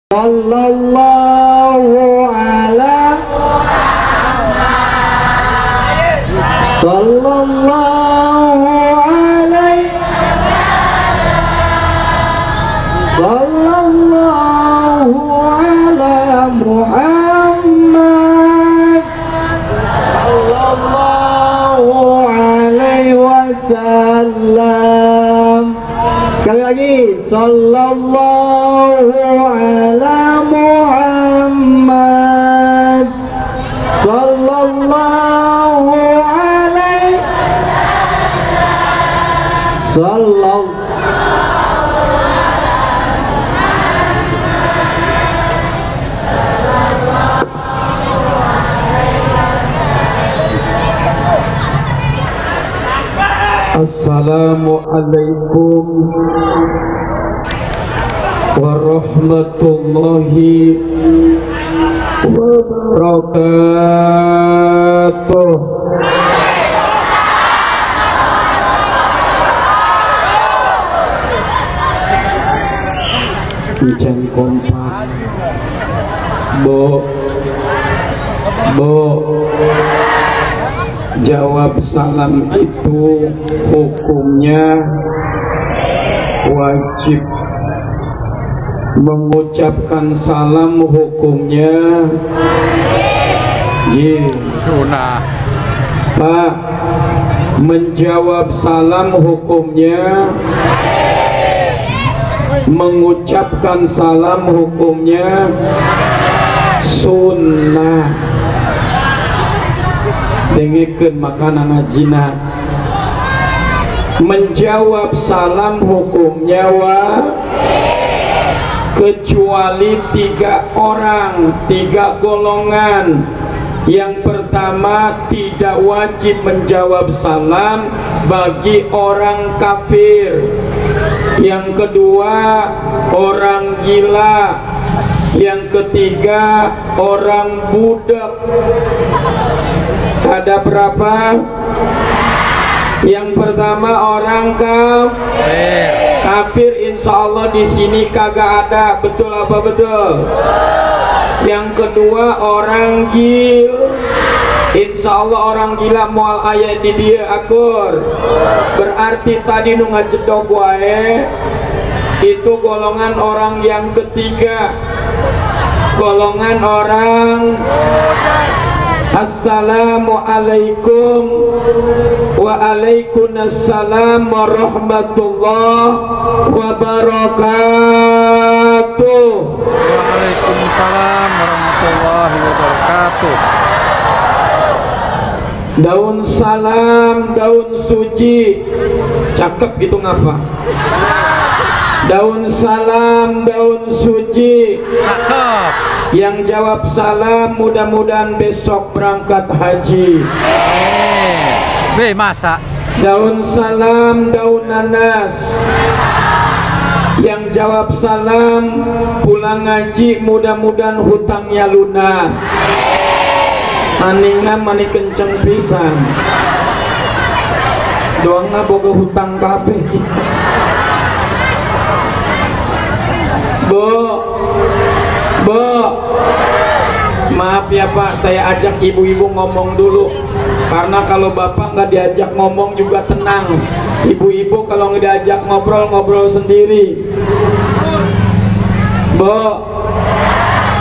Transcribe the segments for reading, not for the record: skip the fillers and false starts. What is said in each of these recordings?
Sallallahu ala Sallallahu alaihi Sallallahu ala Muhammad Sallallahu alaihi wasallam. Sekali lagi, Sallallahu ala Muhammad Sallallahu alaihi Sallallahu. Assalamualaikum warahmatullahi wabarakatuh. Hujan kompak, Bo, jawab salam itu hukumnya wajib, mengucapkan salam hukumnya sunnah. Pak, menjawab salam hukumnya, mengucapkan salam hukumnya sunnah. Dengekeun makanan ajina. Menjawab salam hukumnya kecuali 3 orang, 3 golongan. Yang pertama, tidak wajib menjawab salam bagi orang kafir. Yang kedua, orang gila. Yang ketiga, orang budak. Ada berapa? Yang pertama orang kafir, insya Allah di sini kagak ada, betul apa betul? Yang kedua orang gil, insya Allah orang gila mual ayat di dia akur. Berarti tadi nu ngajedog wae itu golongan orang yang ketiga, golongan orang. Assalamualaikum waalaikumsalam warahmatullahi wabarakatuh. Waalaikumsalam warahmatullahi wabarakatuh. Daun salam, daun suci, cakep gitu ngapa? Daun salam, daun suci, cakep. Yang jawab salam mudah-mudahan besok berangkat haji. Masa daun salam, daun nanas. Yang jawab salam pulang ngaji mudah-mudahan hutangnya lunas. Maningan mani kenceng pisan. Doangna boga hutang kabeh. Maaf ya Pak, saya ajak ibu-ibu ngomong dulu. Karena kalau bapak nggak diajak ngomong juga tenang. Ibu-ibu kalau nggak diajak ngobrol sendiri.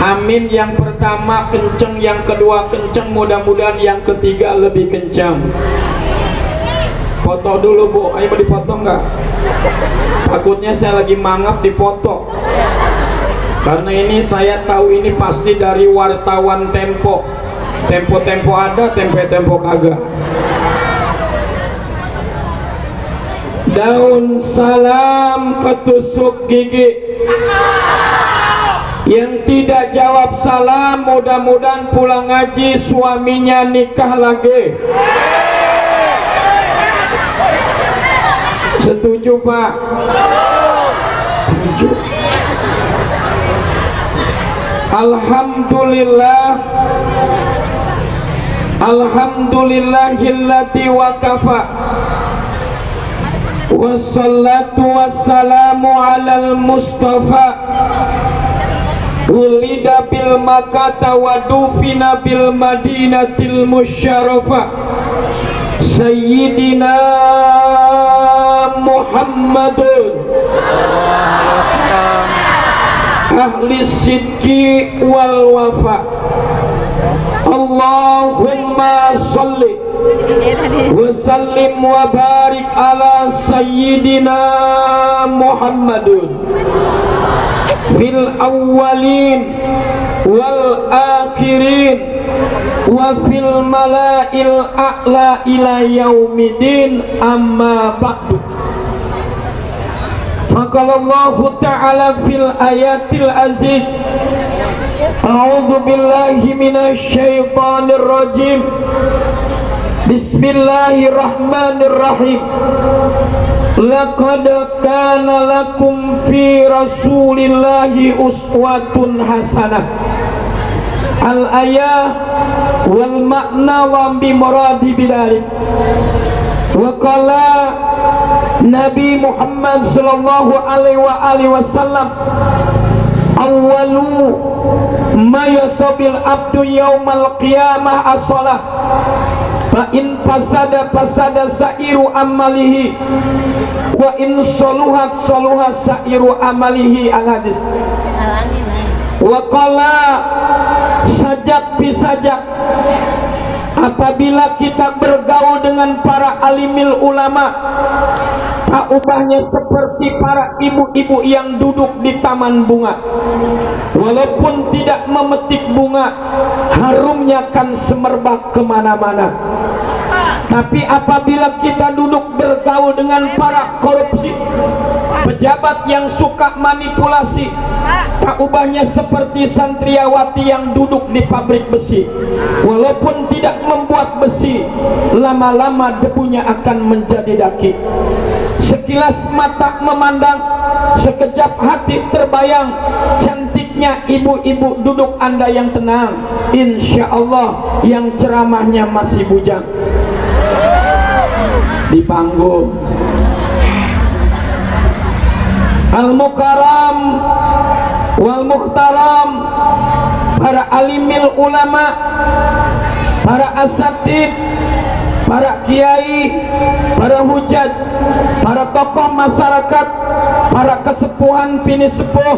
Amin yang pertama kenceng, yang kedua kenceng, mudah-mudahan yang ketiga lebih kenceng. Foto dulu Bu, ayo mau dipotong nggak? Takutnya saya lagi mangap dipoto. Karena ini saya tahu ini pasti dari wartawan Tempo. Tempo ada, Tempo kagak. Daun salam ketusuk gigi. Yang tidak jawab salam mudah-mudahan pulang ngaji suaminya nikah lagi. Setuju Pak? Setuju. Alhamdulillah, alhamdulillahillati wa kafa wassalatu wassalamu alal mustafa Wulida bil Makkah wa dufina bil Madinatil Musyarrafah Sayyidina Muhammadun ahli sidqi wal wafa. Allahumma salli wa sallim wa barik ala sayyidina Muhammadun fil awwalin wal akhirin wa fil mala'il a'la ila yaumidin, amma ba'du. Faqalallahu ta'ala fil ayatil aziz, a'udzu billahi minasy syaithanir rajim, bismillahirrahmanirrahim. Laqad kana lakum fi rasulillahi uswatun hasanah. Al-ayah wal makna wa bi muradi bidalik. Wa qala Nabi Muhammad sallallahu alaihi wasallam, awwalu ma yasabil abdu yaumal qiyamah as-shalah fa in fasada sa'iru amalihi wa in saluhat sa'iru amalihi. Al-hadis. Wa qala sajak bisajak, apabila kita bergaul dengan para alimil ulama, tak ubahnya seperti para ibu-ibu yang duduk di taman bunga. Walaupun tidak memetik bunga, harumnya kan semerbak kemana-mana. Tapi apabila kita duduk bergaul dengan para korupsi, pejabat yang suka manipulasi, tak ubahnya seperti santriawati yang duduk di pabrik besi. Walaupun tidak membuat besi, lama-lama debunya akan menjadi daki. Sekilas mata memandang, sekejap hati terbayang, cantiknya ibu-ibu duduk Anda yang tenang, insya Allah yang ceramahnya masih bujang di panggung. Al-Mukarram wal Mukhtaram, para alimil ulama, para asatid, para kiai, para hujaj, para tokoh masyarakat, para kesepuhan bini sepuh,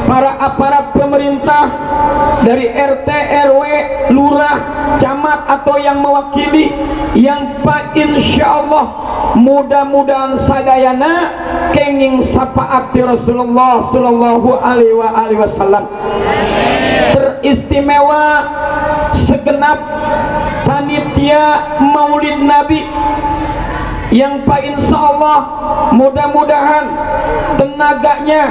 para aparat pemerintah dari RT, RW, lurah, camat atau yang mewakili, yang insya Allah mudah-mudahan sadayana kenging sapaati Rasulullah sallallahu alaihi wasallam. Teristimewa segenap panitia Maulid Nabi yang insya Allah mudah-mudahan tenaganya,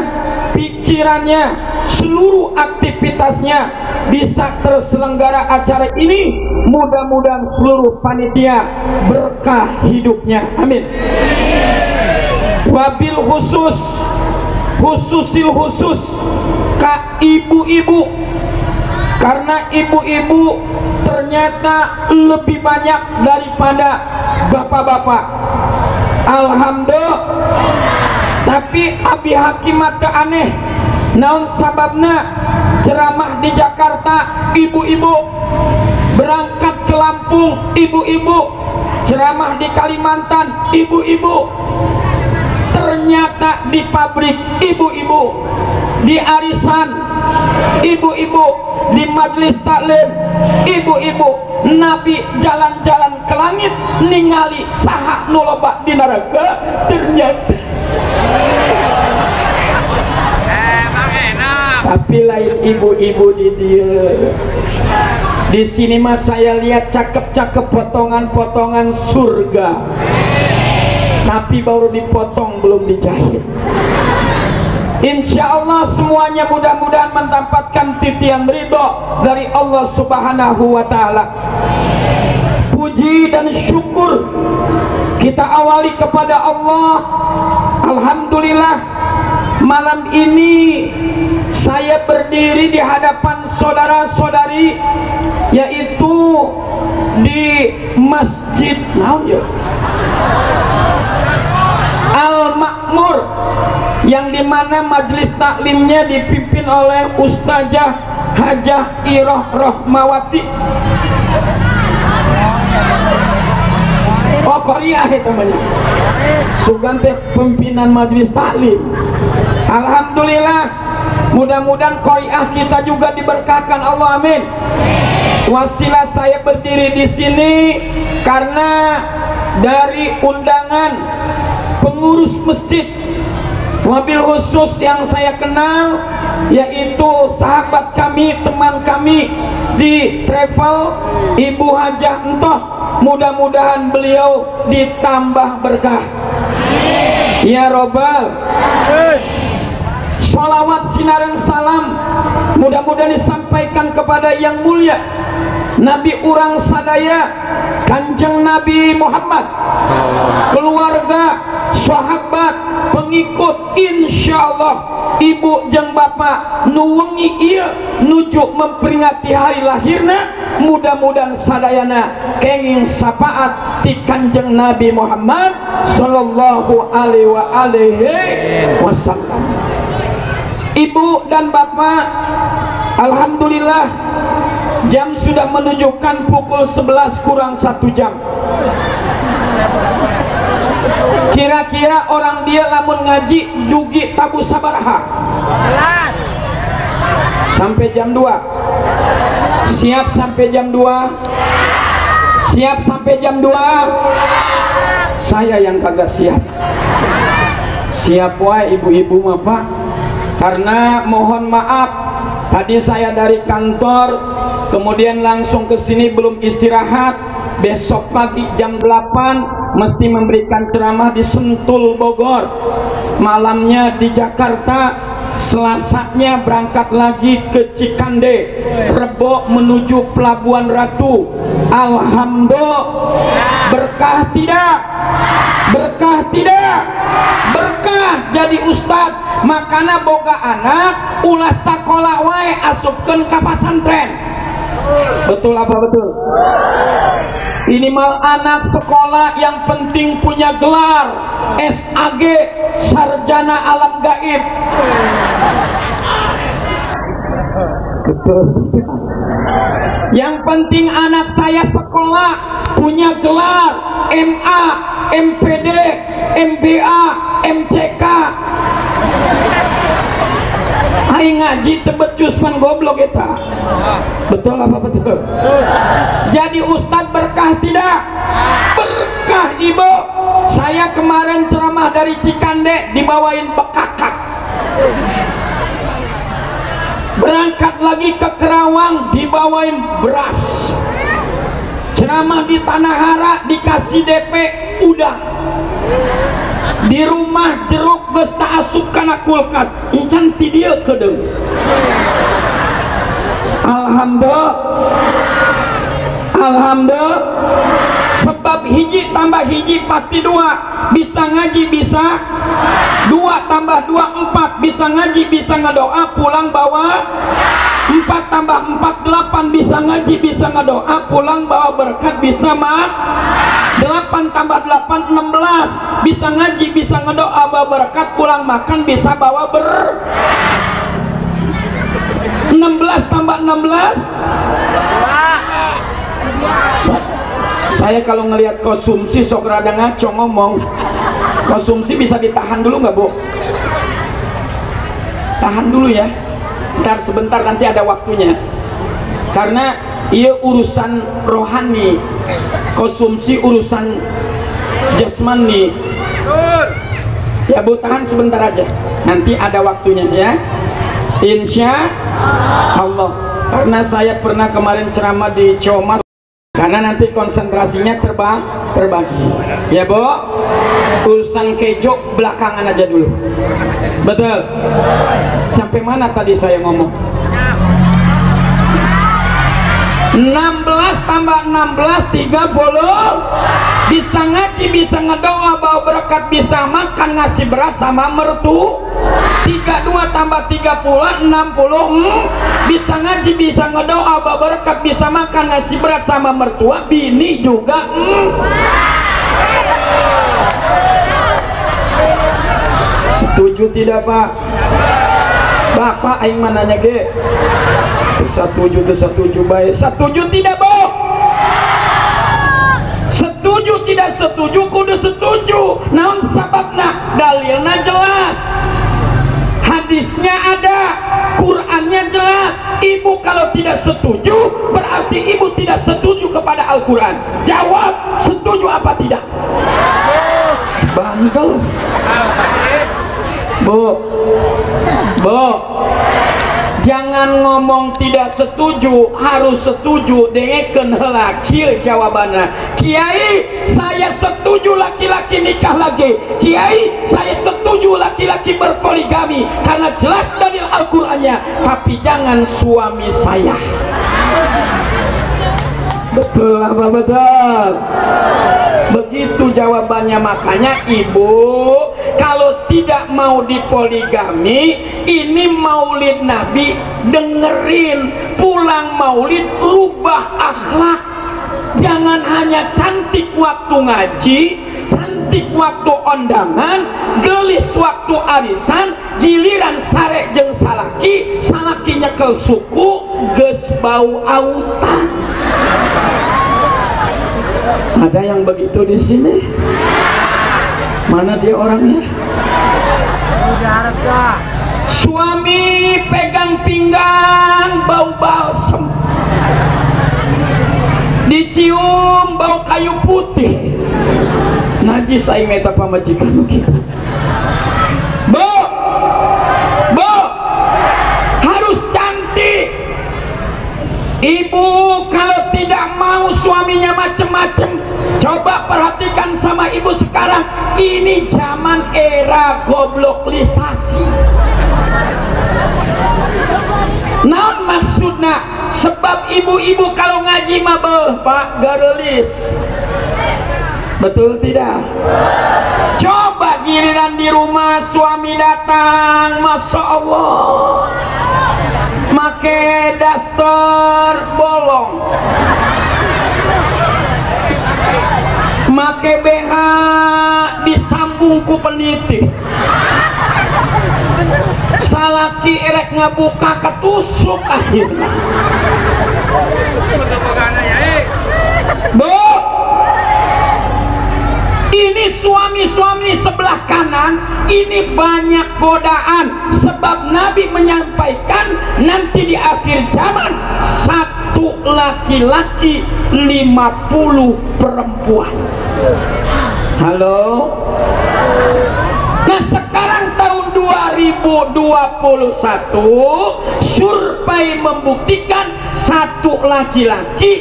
pikirannya, seluruh aktivitasnya bisa terselenggara acara ini. Mudah-mudahan seluruh panitia berkah hidupnya, amin. Wabil khususil khusus ka ibu-ibu, karena ibu-ibu ternyata lebih banyak daripada bapak-bapak. Alhamdulillah. Tapi abi hakim mata aneh, naon sababna ceramah di Jakarta ibu-ibu, berangkat ke Lampung ibu-ibu, ceramah di Kalimantan ibu-ibu, ternyata di pabrik ibu-ibu, di arisan ibu-ibu, di majelis taklim ibu-ibu. Nabi jalan-jalan ke langit ningali saha nu loba di neraka, ternyata tapi lain ibu-ibu di dia. Di sini mah saya lihat cakep-cakep potongan-potongan surga, tapi baru dipotong belum dijahit. Insya Allah semuanya mudah-mudahan mendapatkan titian ridho dari Allah Subhanahu wa Ta'ala. Puji dan syukur kita awali kepada Allah. Alhamdulillah, malam ini saya berdiri di hadapan saudara-saudari, yaitu di Masjid Al-Makmur yang dimana majelis taklimnya dipimpin oleh Ustazah Hajah Iroh Rohmawati. Oh, Korea itu namanya. Sugante pimpinan majelis taklim. Alhamdulillah, mudah-mudahan Korea kita juga diberkahkan Allah, amin. Wasilah saya berdiri di sini karena dari undangan pengurus masjid, wabil khusus yang saya kenal, yaitu sahabat kami, teman kami di travel, Ibu Hajah Entoh. Mudah-mudahan beliau ditambah berkah ya robbal. Sholawat sinareng salam mudah-mudahan disampaikan kepada yang mulia Nabi urang sadaya, Kanjeng Nabi Muhammad, keluarga, sahabat, pengikut, insyaallah ibu jeung bapak nuwengi ieu nuju memperingati hari lahirna, mudah-mudahan sadayana kenging syafaat ti Kanjeng Nabi Muhammad sallallahu alaihi wasallam. Ibu dan bapak, alhamdulillah jam sudah menunjukkan pukul 11 kurang 1 jam. Kira-kira orang dia lamun ngaji dugi tabu sabaraha? Sampai jam 2. Siap sampai jam 2? Siap sampai jam 2? Saya yang kagak siap. Siap wae ibu-ibu mah Pak. Karena mohon maaf, tadi saya dari kantor kemudian langsung ke sini belum istirahat. Besok pagi jam 8 mesti memberikan ceramah di Sentul Bogor, malamnya di Jakarta, Selasanya berangkat lagi ke Cikande, Rebo menuju Pelabuhan Ratu. Alhamdulillah, berkah tidak? Berkah tidak? Berkah jadi ustad. Makana boga anak ulah sakola wae asupkeun ka pasantren. Betul apa betul? Minimal anak sekolah yang penting punya gelar SAG, sarjana alam gaib. Betul. Yang penting anak saya sekolah punya gelar MA, MPD, MBA, MCK. Aing ngaji tebecus pan goblok eta. Betul apa betul? Jadi ustad berkah tidak? Berkah ibu. Saya kemarin ceramah dari Cikande dibawain bekakak. Berangkat lagi ke Kerawang dibawain beras. Ceramah di Tanah Hara dikasih DP udang. Di rumah jeruk geus tak asup kana kulkas, encan ti dieu kedeung. Alhamdulillah. Alhamdulillah. Sebab hiji tambah hiji pasti dua. Bisa ngaji bisa dua, tambah dua empat. Bisa ngaji bisa ngedoa pulang bawa 4 tambah 4 8. Bisa ngaji bisa ngedoa pulang bawa berkat bisa mak 8 tambah 8 16. Bisa ngaji bisa ngedoa bawa berkat pulang makan bisa bawa 16 tambah 16. Saya kalau ngelihat konsumsi sok rada ngaco ngomong. Konsumsi bisa ditahan dulu nggak Bu? Tahan dulu ya. Ntar sebentar nanti ada waktunya. Karena ia urusan rohani, konsumsi urusan jasmani. Ya Bu, tahan sebentar aja. Nanti ada waktunya ya. Insya Allah. Karena saya pernah kemarin ceramah di Comas. Karena nanti konsentrasinya terbagi. Ya Bu, urusan kejo belakangan aja dulu. Betul. Sampai mana tadi saya ngomong? 16 tambah 16 30. Bisa ngaji bisa ngedoa bawa berkat bisa makan ngasih beras sama mertu. 32 tambah 30 60. Bisa ngaji bisa ngedoa bawa berkat bisa makan ngasih beras sama mertua bini juga. Setuju Setuju tidak Pak? Bapak aing mananya ge? Setuju tuh setuju baik. Setuju tidak boh? Setuju tidak setuju kudu setuju. Naon sababna? Dalilna jelas. Hadisnya ada, Qurannya jelas. Ibu kalau tidak setuju berarti ibu tidak setuju kepada Al-Quran. Jawab, setuju apa tidak? Bandel. Bu, jangan ngomong tidak setuju, harus setuju. Dengekeun heula kieu jawabanna. Kiai, saya setuju laki-laki nikah lagi. Kiai, saya setuju laki-laki berpoligami karena jelas dalil Al-Qur'annya. Tapi jangan suami saya. Betul apa betul? Begitu jawabannya. Makanya ibu kalau tidak mau dipoligami, ini maulid Nabi dengerin, pulang maulid rubah akhlak. Jangan hanya cantik waktu ngaji, cantik waktu ondangan, gelis waktu arisan, giliran sare jeung salaki, salaki nyekel suku, geus bau autan. Ada yang begitu di sini? Mana dia orangnya? Suami pegang pinggang bau balsem, dicium bau kayu putih. Najis aing eta pamajikan kita. Bu, harus cantik. Ibu kalau tidak mau suaminya macem-macem, coba perhatikan sama ibu sekarang. Ini zaman era gobloklisasi. Naon maksudna? Sebab ibu-ibu kalau ngaji mah Pak garelis. Betul tidak? Coba giliran di rumah suami datang, Masya Allah, make daster bolong, make BH disambung ku peniti, salaki erek ngabuka ketusuk akhirnya. Bu, ini suami-suami sebelah kanan ini banyak godaan. Sebab Nabi menyampaikan nanti di akhir zaman 1 laki-laki 50 perempuan. Halo. Nah sekarang tahun 2021 survei membuktikan 1 laki-laki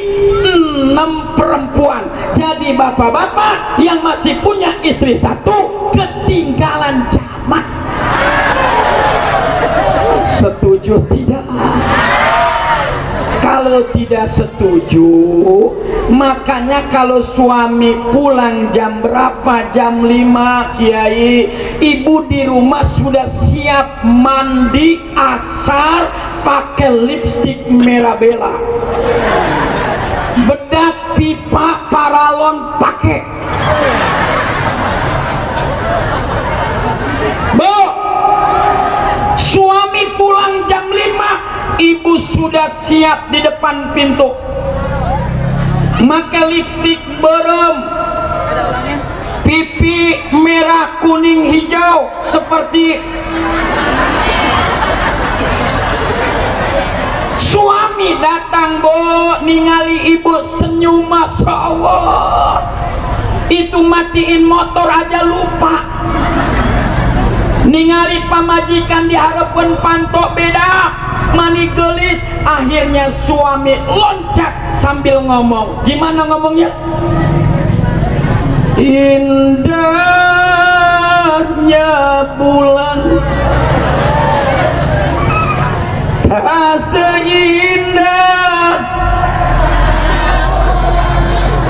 6 perempuan. Jadi bapak-bapak yang masih punya istri 1 ketinggalan zaman. Setuju tidak? Kalau tidak setuju, makanya kalau suami pulang jam berapa? Jam 5 Kiai, ibu di rumah sudah siap mandi asar, pakai lipstik merah bela, bedak pipa paralon pakai. Bu, suami pulang jam 5, ibu sudah siap di depan pintu, maka lipstik berem, pipi merah kuning hijau seperti suami datang. Bu, ningali ibu senyum, Masya Allah, itu matiin motor aja lupa. Ningali pamajikan diharapkan pantok beda mani gelis. Akhirnya suami loncat sambil ngomong. Gimana ngomongnya? Indahnya bulan tak seindah.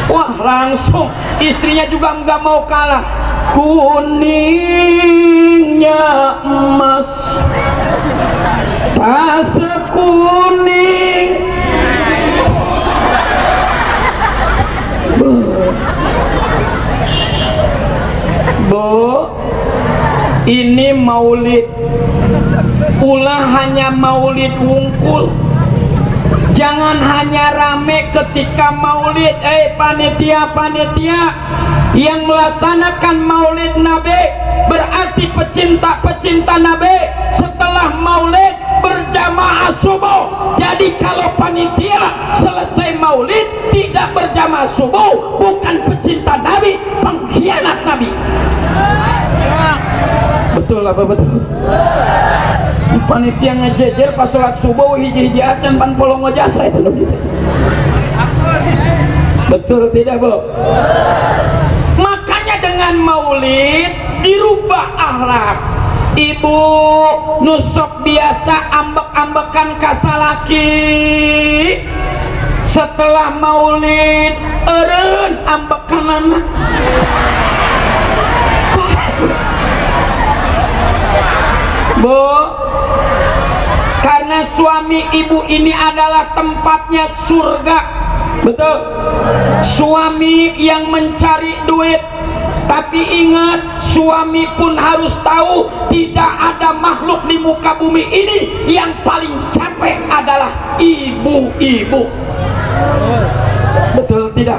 Wah, langsung istrinya juga nggak mau kalah. Kuningnya emas tak sekuning. Bu, ini maulid, ulah hanya maulid wungkul. Jangan hanya rame ketika maulid. Panitia yang melaksanakan maulid Nabi berarti pecinta Nabi. Setelah maulid berjamaah subuh. Jadi kalau panitia selesai maulid tidak berjamaah subuh, bukan pecinta Nabi, pengkhianat Nabi. Betul apa betul? Panitia ngejejer pas sholat subuh hiji-hiji acan pan polong ngejasa itu loh gitu. Betul tidak Bu? Makanya dengan maulid dirubah akhlak. Ibu nusok biasa ambek-ambekan kasalaki, setelah maulid eureun ambekan anak. Bu, karena suami ibu ini adalah tempatnya surga. Betul. Suami yang mencari duit, tapi ingat, suami pun harus tahu tidak ada makhluk di muka bumi ini yang paling capek adalah ibu-ibu. Betul tidak?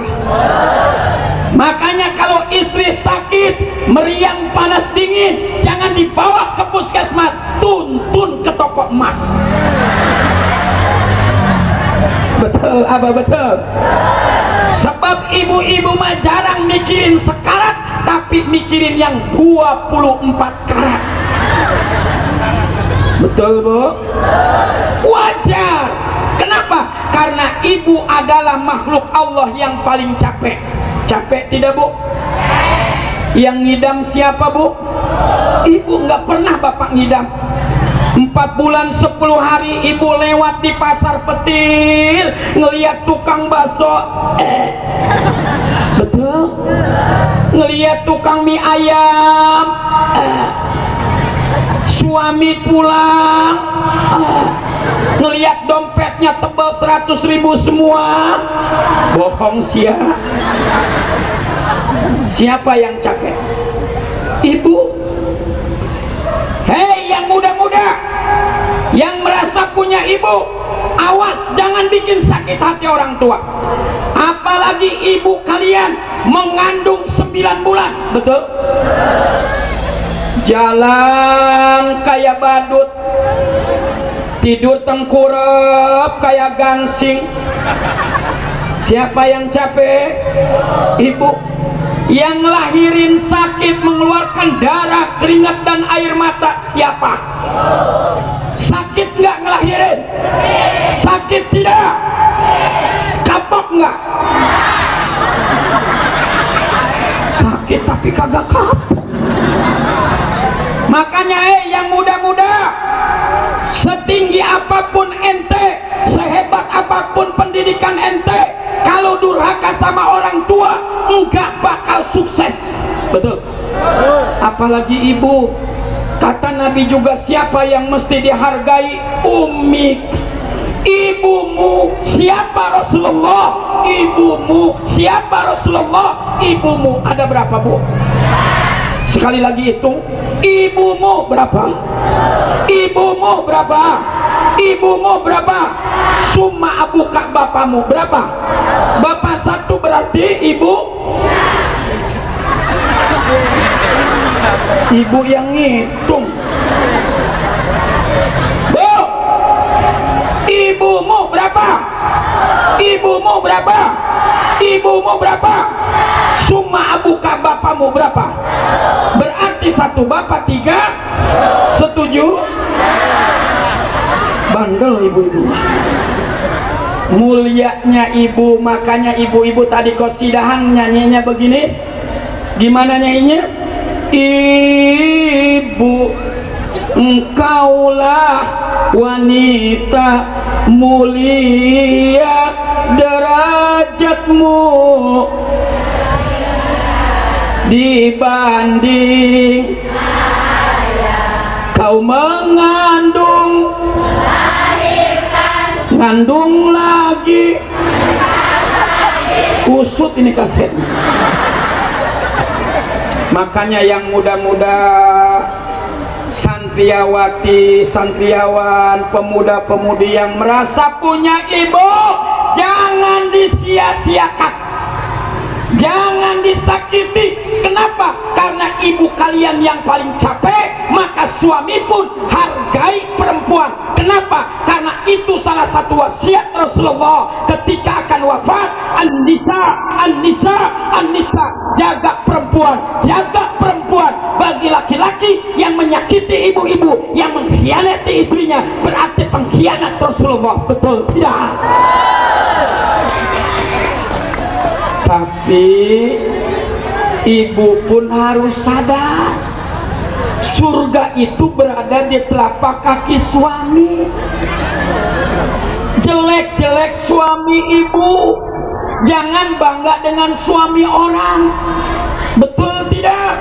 Makanya kalau istri sakit, meriang panas dingin, jangan dibawa ke puskesmas, tuntun ke toko emas. Betul apa betul? Sebab ibu-ibu mah jarang mikirin sekarat, tapi mikirin yang 24 karat. Betul Bu? Wajar. Kenapa? Karena ibu adalah makhluk Allah yang paling capek. Capek tidak Bu? Yang ngidam siapa Bu? Ibu nggak pernah bapak ngidam. 4 bulan 10 hari ibu lewat di pasar Petir ngelihat tukang bakso, betul, ngelihat tukang mie ayam, suami pulang, ngelihat dompetnya tebal 100.000 semua, bohong siapa yang capek? Ibu. Hei yang muda-muda yang merasa punya ibu, awas jangan bikin sakit hati orang tua. Apalagi ibu kalian mengandung 9 bulan. Betul? Jalan kayak badut, tidur tengkurap kayak gangsing. Siapa yang capek? Ibu. Yang lahirin sakit, mengeluarkan darah, keringat dan air mata, siapa? Sakit nggak ngelahirin? Sakit tidak? Kapok nggak? Sakit tapi kagak kapok. Makanya yang muda-muda, setinggi apapun ente, sehebat apapun pendidikan ente, kalau durhaka sama orang tua enggak bakal sukses. Betul? Apalagi ibu. Kata Nabi juga, siapa yang mesti dihargai? Ummik. Ibumu. Siapa Rasulullah? Ibumu. Siapa Rasulullah? Ibumu. Ada berapa Bu? Sekali lagi hitung. Ibumu berapa? Ibumu berapa? Ibumu berapa? Summa abuka, bapamu berapa? Bapak satu berarti ibu. Ibu yang ngitung. Bu, ibumu berapa? Ibumu berapa? Ibumu berapa? Summa abuka, bapamu berapa? Berarti satu bapak 3. Setuju? Bandel ibu-ibu. Mulianya ibu. Makanya ibu-ibu tadi qasidahan nyanyinya begini. Gimana nyanyinya? Ibu, engkaulah wanita mulia derajatmu dibanding kau mengandung, ngandung lagi, kusut ini kasetnya. Makanya yang muda-muda santriawati, santriawan, pemuda-pemudi yang merasa punya ibu, jangan disia-siakan, jangan disakiti. Kenapa? Karena ibu kalian yang paling capek, maka suami pun hargai perempuan. Kenapa? Karena itu salah satu wasiat Rasulullah ketika akan wafat. An-nisa, an-nisa, an-nisa, jaga perempuan, jaga perempuan. Bagi laki-laki yang menyakiti ibu-ibu, yang mengkhianati istrinya, berarti pengkhianat Rasulullah. Betul tidak? Tapi ibu pun harus sadar, surga itu berada di telapak kaki suami. Jelek-jelek suami ibu, jangan bangga dengan suami orang. Betul tidak?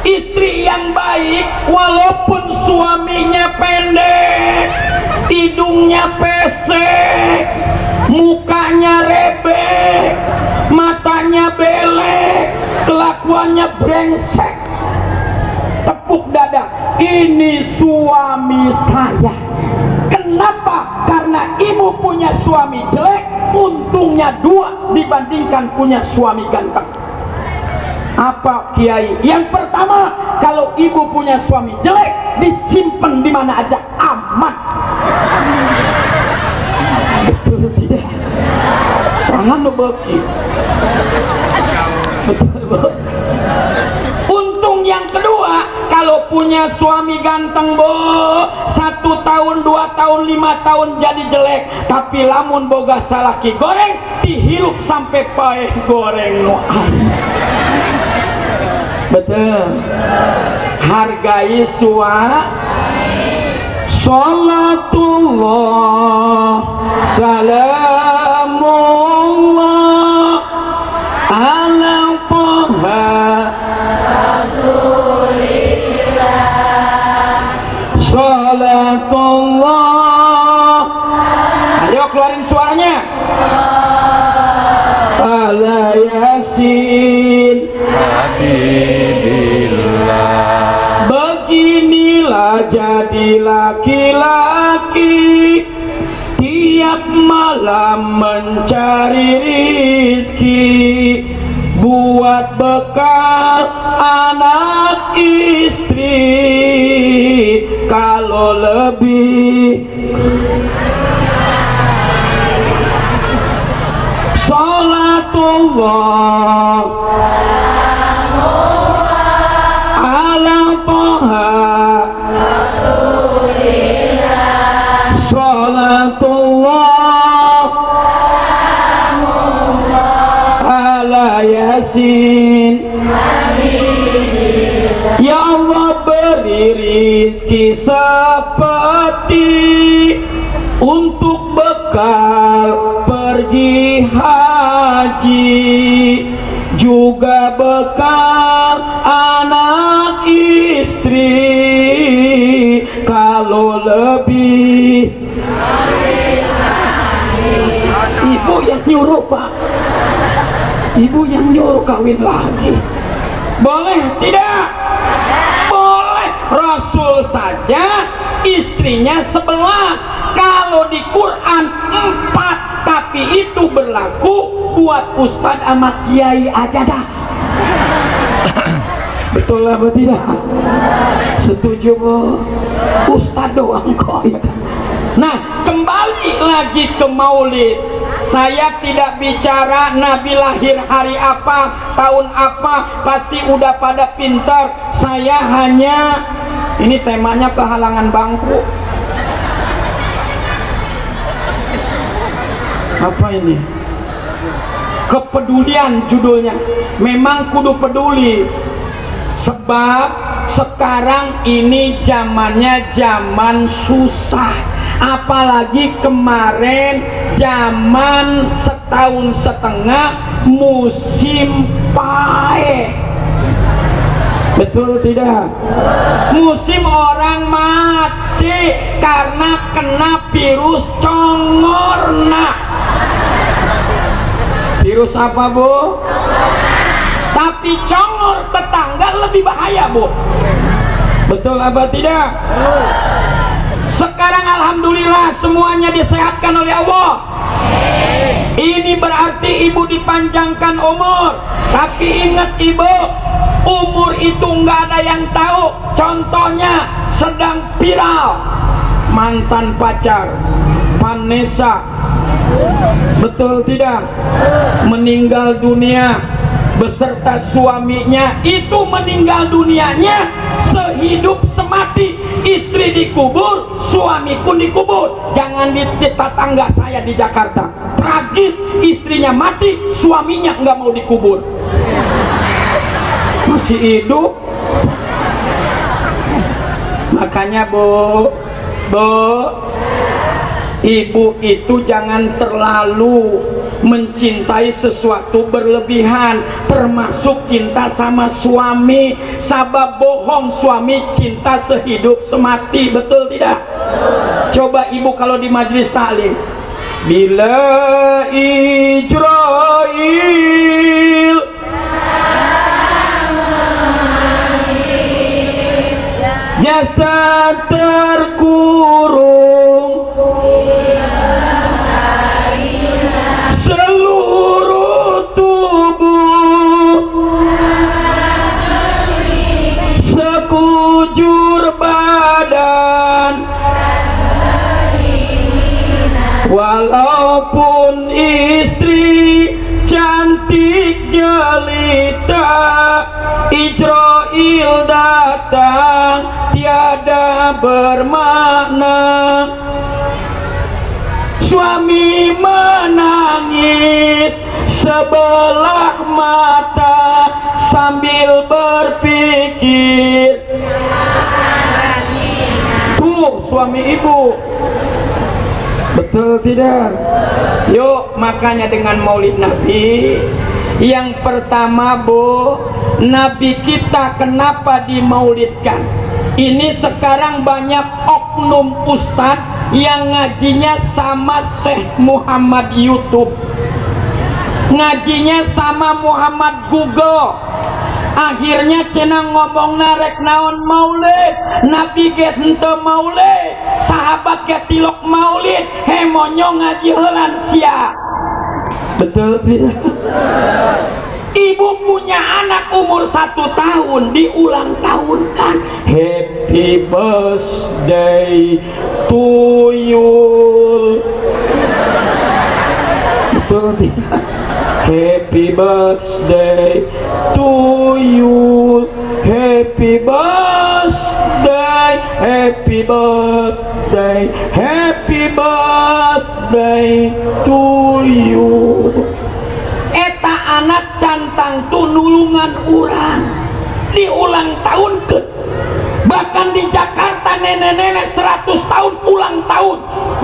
Istri yang baik, walaupun suaminya pendek, hidungnya pesek, mukanya rebek, matanya belek, kelakuannya brengsek, tepuk dada, ini suami saya. Kenapa? Karena ibu punya suami jelek, untungnya 2 dibandingkan punya suami ganteng. Apa Kiai? Yang pertama, kalau ibu punya suami jelek, disimpan di mana aja aman. Betul tidak? Sangat bagi. Betul, Bu. Untung yang kedua, kalau punya suami ganteng, Bu, 1 tahun, 2 tahun, 5 tahun jadi jelek, tapi lamun boga salaki goreng, dihirup sampai paeh goreng no. Betul. Hargai Salatullah salamullah ala Taha Rasulillah. Salatullah, ayo keluarin suaranya. Ala Yasin Habibillah. Beginilah jadi laki-laki, tiap malam mencari rizki, buat bekal anak istri. Kalau lebih Salatullah ala Taha Rasulillah. Salatullah ala Yasin. Ya Allah, beri rizki seperti untuk bekal pergi haji, juga bekal anak istri. Kalau lebih, ibu yang nyuruh, Pak, ibu yang nyuruh kawin lagi. Boleh tidak? Boleh. Rasul saja istrinya 11, kalau di Quran 4, tapi itu berlaku buat Ustadz sama Kiai aja dah. Betul apa tidak? Setuju, Bu? Ustadz doang kok. Nah, kembali lagi ke maulid. Saya tidak bicara Nabi lahir hari apa, tahun apa, pasti udah pada pintar. Saya hanya, ini temanya kehalangan bangku. Apa ini? Kepedulian judulnya. Memang kudu peduli, sebab sekarang ini zamannya zaman susah. Apalagi kemarin zaman setahun setengah musim paeh. Betul tidak? Musim orang mati karena kena virus congorna. Virus apa, Bu? Tapi congor tetangga lebih bahaya, Bu. Betul apa tidak? Sekarang alhamdulillah semuanya disehatkan oleh Allah. Ini berarti ibu dipanjangkan umur. Tapi ingat ibu, umur itu nggak ada yang tahu. Contohnya sedang viral mantan pacar Vanessa, betul tidak? Meninggal dunia beserta suaminya. Itu meninggal dunianya sehidup semati. Istri dikubur, suami pun dikubur. Jangan di tetangga saya di Jakarta, tragis, istrinya mati, suaminya nggak mau dikubur, masih hidup. Makanya bu, ibu itu jangan terlalu mencintai sesuatu berlebihan, termasuk cinta sama suami. Sabab bohong suami cinta sehidup semati, betul tidak? Coba ibu kalau di majelis taklim, bila Israel jasad terkurung, seluruh tubuh sekujur badan, walaupun istri cantik jelita, Israel datang tiada bermakna. Suami menangis sebelah mata sambil berpikir. Tuh suami ibu, betul tidak? Yuk, makanya dengan maulid Nabi, yang pertama bu, Nabi kita kenapa dimaulidkan? Ini sekarang banyak oknum ustadz yang ngajinya sama Syekh Muhammad YouTube, ngajinya sama Muhammad Google. Akhirnya cenang ngomong narek naon maulid, Nabi get hente maulid, sahabat get tilok maulid, hemonyo ngaji helan sia. Betul tidak? Ibu punya anak umur 1 tahun, diulang tahun kan, happy birthday to you. Betul tidak? Happy birthday to you, happy birthday, happy birthday, happy birthday to you. Eta anak cantang tu nulungan urang, diulang tahun ke. Bahkan di Jakarta nenek-nenek 100 tahun ulang tahun,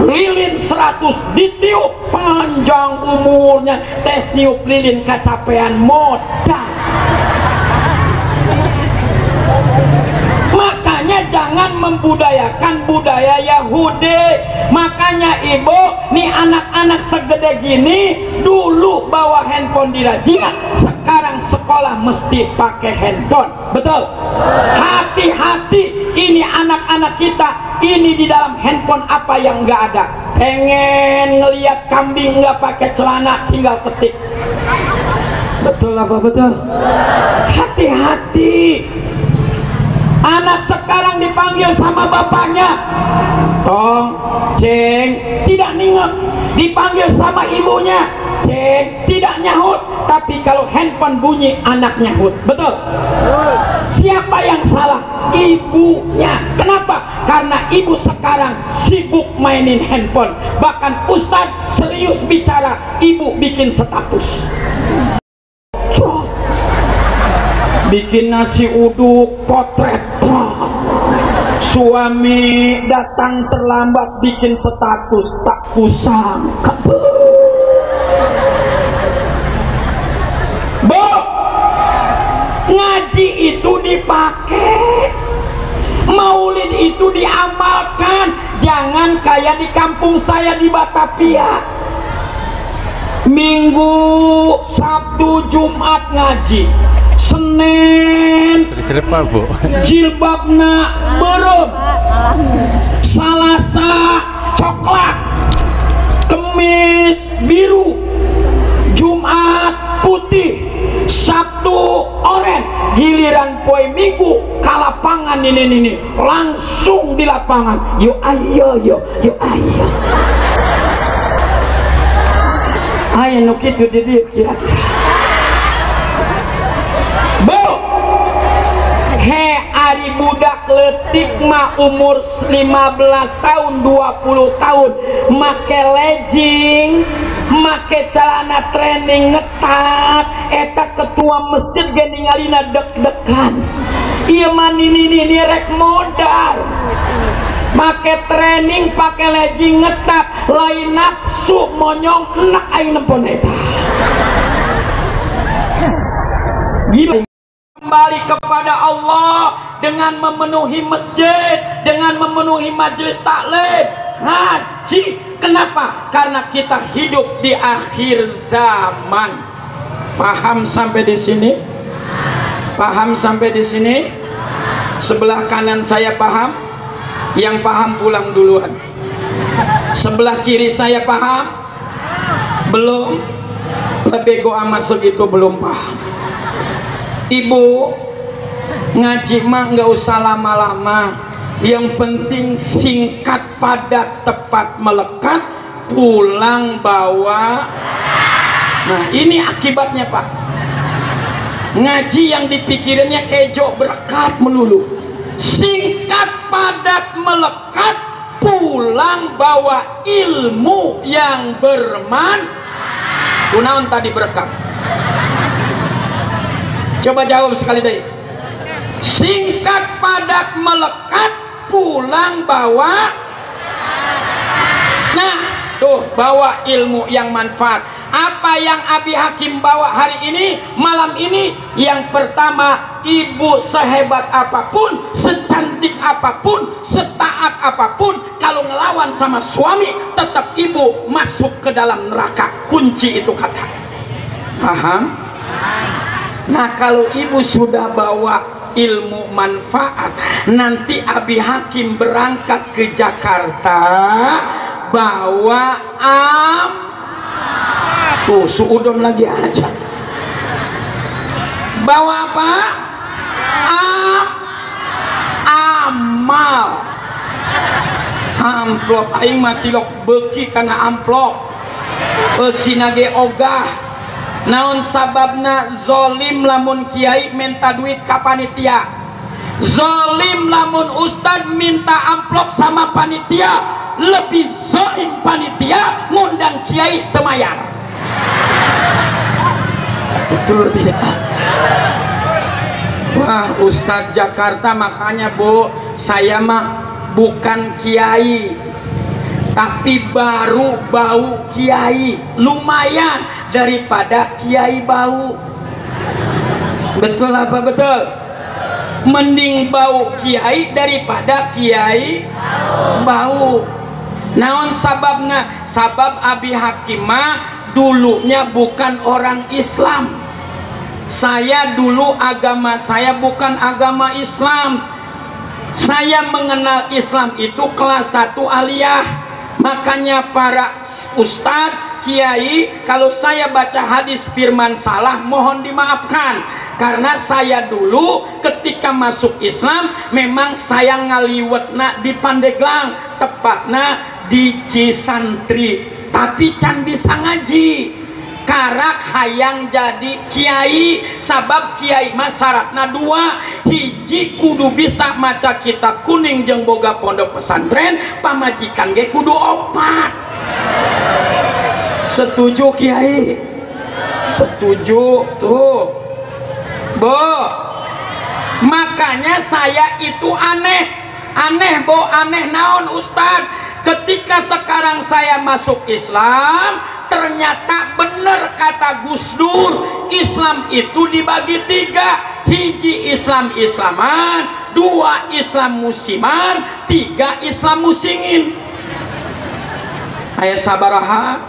lilin 100 ditiup, panjang umurnya, tes niup lilin kecapean modal. Makanya jangan membudayakan budaya Yahudi. Makanya ibu, nih anak-anak segede gini dulu bawa handphone di rajingan, sekarang sekolah mesti pakai handphone. Betul? Hati-hati, ini anak-anak kita, ini di dalam handphone apa yang nggak ada. Pengen ngeliat kambing nggak pakai celana, tinggal ketik. Betul apa betul? Hati-hati. Anak sekarang dipanggil sama bapaknya, tong, ceng, tidak ningok. Dipanggil sama ibunya, ceng, tidak nyahut. Tapi kalau handphone bunyi, anak nyahut. Betul? Siapa yang salah? Ibunya. Kenapa? Karena ibu sekarang sibuk mainin handphone. Bahkan ustadz serius bicara, ibu bikin status, bikin nasi uduk potret, suami datang terlambat bikin status, tak kusangka. Bu, ngaji itu dipakai, maulid itu diamalkan. Jangan kayak di kampung saya di Batavia, Minggu, Sabtu, Jumat ngaji, Senin jilbabna beureum, Salasa coklat, Kemis biru, Jumat putih, Sabtu oranye, giliran poe Minggu ke lapangan ini langsung di lapangan. Yo ayo ayo nu kitu di dieu kira-kira. Bu, he ari budak leutik mah umur 15 tahun 20 tahun make legging, make celana training ngetat, eta ketua masjid ge ningalina deg-degan. Ieu mah ini rek modal. Make training, pake legging ngetat, lain nafsu monyong enak aing nempon eta. Gila. Kembali kepada Allah dengan memenuhi masjid, dengan memenuhi majelis taklim, ngaji. Kenapa? Karena kita hidup di akhir zaman. Paham sampai di sini? Paham sampai di sini? Sebelah kanan saya paham? Yang paham pulang duluan. Sebelah kiri saya paham? Belum? Lebih go amat segitu belum paham. Ibu ngaji mah nggak usah lama-lama, yang penting singkat, padat, tepat, melekat, pulang bawa. Nah ini akibatnya Pak, ngaji yang dipikirinnya kejo berkat melulu, singkat, padat, melekat, pulang bawa ilmu yang bermanfaat. Kunaon tadi berkat? Coba jawab sekali deh. Singkat, padat, melekat, pulang bawa. Nah, tuh bawa ilmu yang manfaat. Apa yang Abi Hakim bawa hari ini, malam ini? Yang pertama, ibu sehebat apapun, secantik apapun, setaat apapun, kalau ngelawan sama suami, tetap ibu masuk ke dalam neraka. Kunci itu kata. Paham? Nah kalau ibu sudah bawa ilmu manfaat, nanti Abi Hakim berangkat ke Jakarta bawa tuh suudon lagi aja. Bawa apa? Amal. Amplop aing mati lok beuki karena amplop. Sinage ogah. Naon sababna zolim lamun kiai minta duit ka panitia, zolim lamun ustad minta amplop sama panitia, lebih zolim panitia ngundang kiai temayar. Betul tidak? Wah Ustadz Jakarta, makanya Bu, saya mah bukan kiai tapi baru bau kiai, lumayan daripada kiai bau. Betul apa betul? Mending bau kiai daripada kiai bau. Naon sababna? Sabab Abi Hakimah dulunya bukan orang Islam. Saya dulu agama saya bukan agama Islam. Saya mengenal Islam itu kelas 1 aliyah. Makanya para ustadz, kiai, kalau saya baca hadis firman salah mohon dimaafkan, karena saya dulu ketika masuk Islam memang saya ngaliwetna di Pandeglang, tepatnya di Cisantri, tapi can bisa ngaji. Karak hayang jadi kiai, sabab kiai masyaratna 2, hiji kudu bisa maca kitab kuning jeung boga pondok pesantren, pamajikan ge kudu 4. Setuju kiai? Setuju tuh Bo. Makanya saya itu aneh Bo, aneh naon Ustad? Ketika sekarang saya masuk Islam, ternyata bener kata Gus Dur, Islam itu dibagi 3, hiji Islam Islaman, 2 Islam musiman, 3 Islam musingin. Aya sabaraha?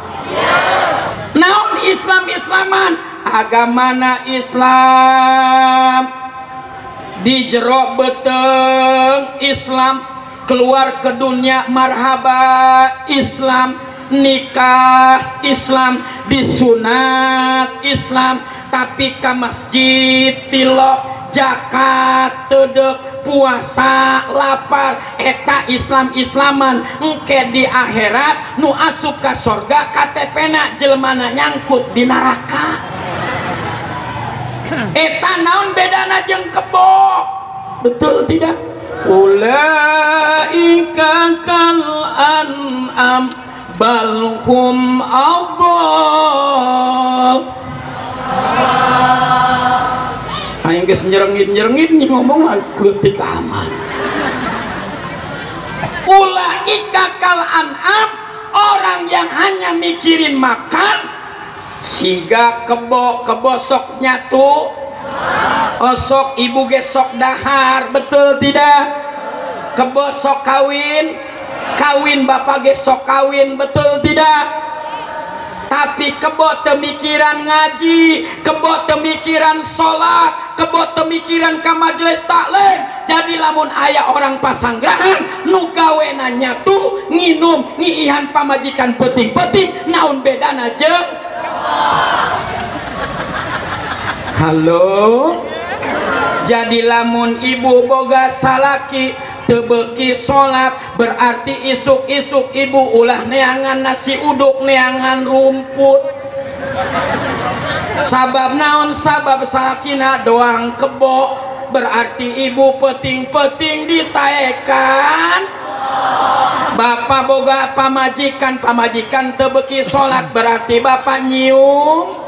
Naon Islam Islaman? agamana Islam, di jero beteng Islam, keluar ke dunia marhaba Islam, nikah Islam, disunat Islam, tapi ke masjid tilok zakat tedek puasa lapar eta Islam-Islaman. Engke di akhirat nu asup ka sorga KTP-na jelmana nyangkut di neraka. Eta naon bedana jeung kebo, betul tidak? Ulaika kal an'am bal hum adall. Aing geus nyerengit-nyerengit ngomong leutik aman. Ulaika kal an'am, orang yang hanya mikirin makan, siga kebo sok nyatu, osok ibu gesok dahar, betul tidak? Kebo sok kawin, kawin bapak gesok kawin, betul tidak? Tapi kebo temikiran ngaji, kebo temikiran sholat, kebo temikiran ka majelis taklim. Jadi lamun aya orang pasanggrahan nu gawena nyatu nginum ngiihan pamajikan peuting-peuting, naon bedana jeung? Halo. Jadi lamun ibu boga salaki tebeki sholat, berarti isuk-isuk ibu ulah neangan nasi uduk, neangan rumput. Sabab naon? Sabab salakina doang kebo, berarti ibu peting-peting ditaekan. Bapak boga pamajikan, pamajikan tebeki sholat, berarti bapak nyium.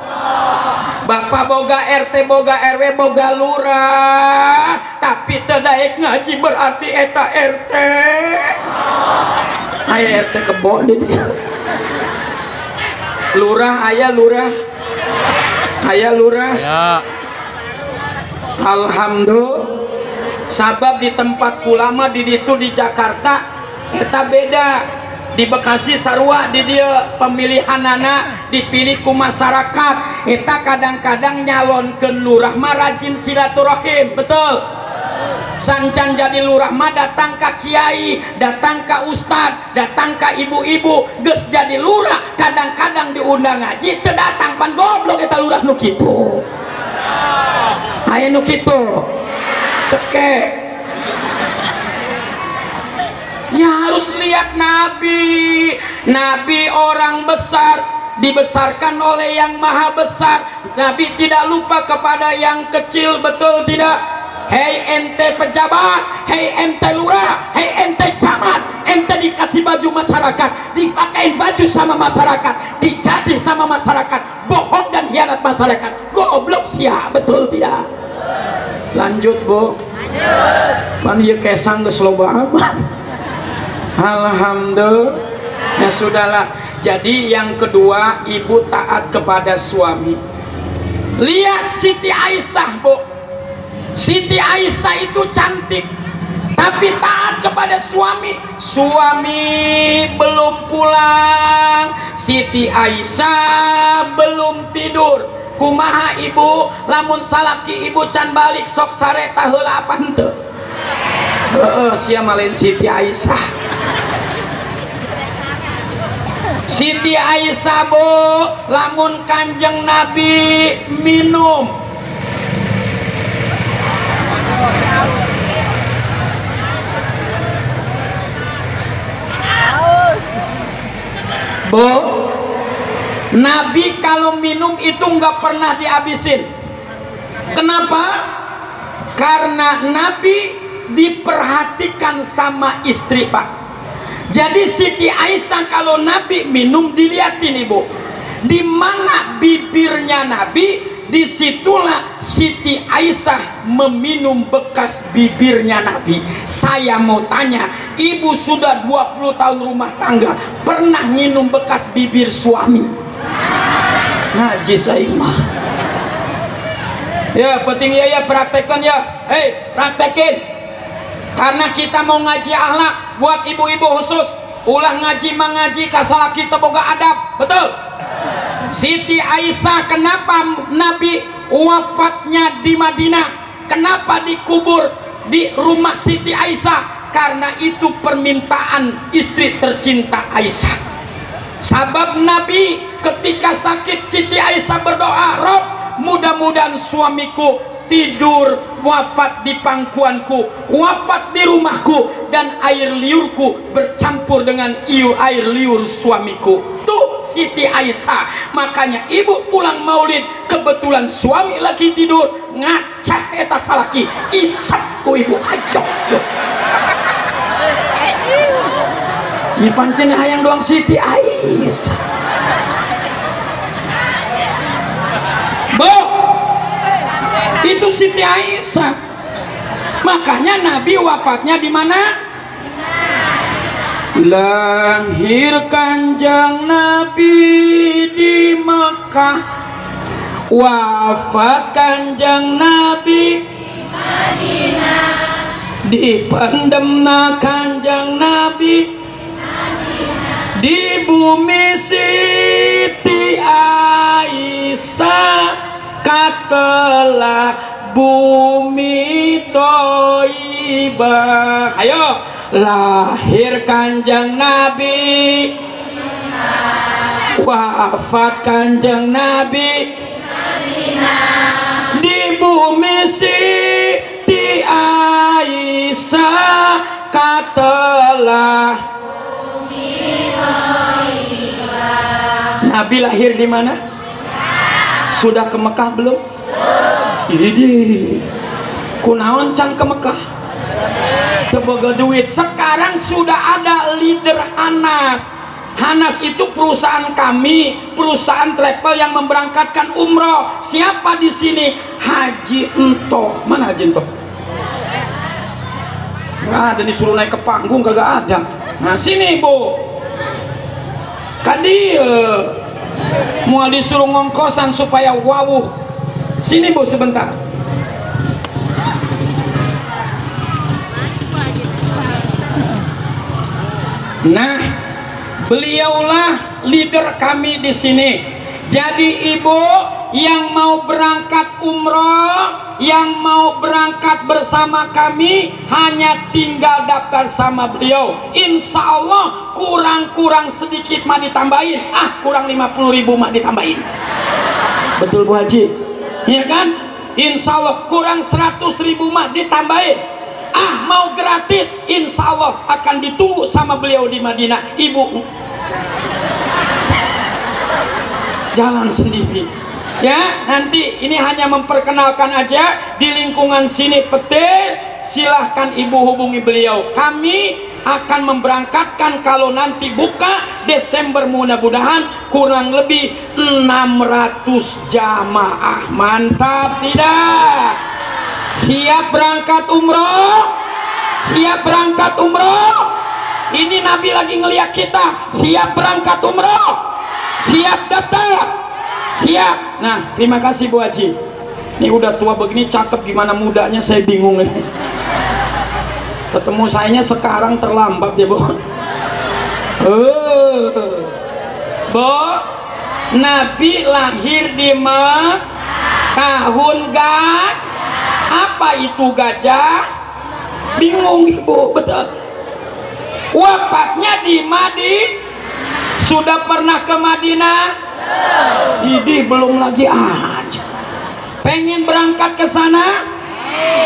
Bapak boga RT, boga RW, boga lurah, tapi terdaik ngaji, berarti eta RT. Aya RT kebo ini. Lurah aya lurah. Aya lurah. Ya. Alhamdulillah. Sabab di tempat ulama di ditu di Jakarta eta beda. Di Bekasi sarua di dia pemilihanana dipilih ku masyarakat. Eta kadang-kadang nyalonkeun lurah mah rajin silaturahim, betul? Sancan jadi lurah mah datang ka kiai, datang ka ustad, datang ka ibu-ibu. Geus jadi lurah kadang-kadang diundang ngaji teu datang, pan goblok eta lurah nu kitu. Aya nu kitu. Cekek. Ya harus lihat Nabi. Nabi orang besar, dibesarkan oleh yang maha besar. Nabi tidak lupa kepada yang kecil, betul tidak? Hei ente pejabat, hei ente lurah, hei ente camat, ente dikasih baju masyarakat, dipakai baju sama masyarakat, digaji sama masyarakat, bohong dan hianat masyarakat, goblok sia, betul tidak? Lanjut bu. Pan ieu kesang geus loba amat. Alhamdulillah. Ya sudahlah. Jadi yang kedua, ibu taat kepada suami. Lihat Siti Aisyah bu. Siti Aisyah itu cantik, tapi taat kepada suami. Suami belum pulang, Siti Aisyah belum tidur. Kumaha ibu? Lamun salaki ibu can balik sok sare taheula apa henteu? Sia malin Siti Aisyah. Siti Aisyah bu, lamun Kanjeng Nabi minum, bu, Nabi kalau minum itu nggak pernah dihabisin. Kenapa? Karena Nabi diperhatikan sama istri pak. Jadi Siti Aisyah kalau Nabi minum dilihatin ibu, di mana bibirnya Nabi, disitulah Siti Aisyah meminum bekas bibirnya Nabi. Saya mau tanya, ibu sudah 20 tahun rumah tangga, pernah minum bekas bibir suami? Ngaji saya mah. Ya penting ya praktekkan ya, hei praktekin. Karena kita mau ngaji akhlak buat ibu-ibu khusus. Ulah ngaji mengaji kasalah kita boga adab, betul? Siti Aisyah, kenapa Nabi wafatnya di Madinah? Kenapa dikubur di rumah Siti Aisyah? Karena itu permintaan istri tercinta Aisyah. Sabab Nabi ketika sakit, Siti Aisyah berdoa, Rob, mudah-mudahan suamiku tidur wafat di pangkuanku, wafat di rumahku, dan air liurku bercampur dengan air liur suamiku. Tuh Siti Aisyah. Makanya ibu pulang maulid, kebetulan suami lagi tidur, ngacah eta salaki, isap ku ibu, ayo ipancen hayang doang Siti Aisyah. Itu Siti Aisyah. Makanya Nabi wafatnya di mana? Lahir Kanjeng Nabi di Mekah, wafat Kanjeng Nabi di Madinah, dipendemna Kanjeng Nabi di bumi Siti Aisyah, katelah bumi Thaibah. Ayo, lahir Kanjeng Nabi, wafat Kanjeng Nabi di bumi Siti Aisyah, katelah bumi Thaibah. Nabi lahir di mana? Sudah ke Mekah belum? Ini kunaon can ke Mekah? Teboga duit. Sekarang sudah ada leader Hanas. Hanas itu perusahaan kami, perusahaan travel yang memberangkatkan umroh. Siapa di sini? Haji Entoh. Mana Haji Entoh? Nggak ada, disuruh naik ke panggung kagak ada. Nah sini Bu, kadi mau disuruh ngongkosan supaya wawuh. Sini Bu sebentar. Nah, beliaulah leader kami di sini. Jadi ibu yang mau berangkat umroh, yang mau berangkat bersama kami, hanya tinggal daftar sama beliau. Insya Allah kurang-kurang sedikit mah ditambahin. Kurang 50.000 mah ditambahin. Betul Bu Haji? Iya kan? Insya Allah kurang 100.000 mah ditambahin. Mau gratis, insya Allah akan ditunggu sama beliau di Madinah. Ibu jalan sendiri ya. Nanti ini hanya memperkenalkan aja di lingkungan sini Petir. Silahkan ibu hubungi beliau. Kami akan memberangkatkan kalau nanti buka Desember, mudah-mudahan kurang lebih 600 jamaah. Mantap tidak? Siap berangkat umroh? Siap berangkat umroh? Ini Nabi lagi ngeliat kita. Siap berangkat umroh? Siap daftar? Siap. Nah, terima kasih Bu Haji. Ini udah tua begini cakep, gimana mudanya saya bingung ini. Ketemu sayanya sekarang terlambat ya Bu. Bu, Nabi lahir di tahun apa itu gajah? Bingung Ibu, betul. Wafatnya di Sudah pernah ke Madinah? Ini belum lagi aja. Pengen berangkat ke sana?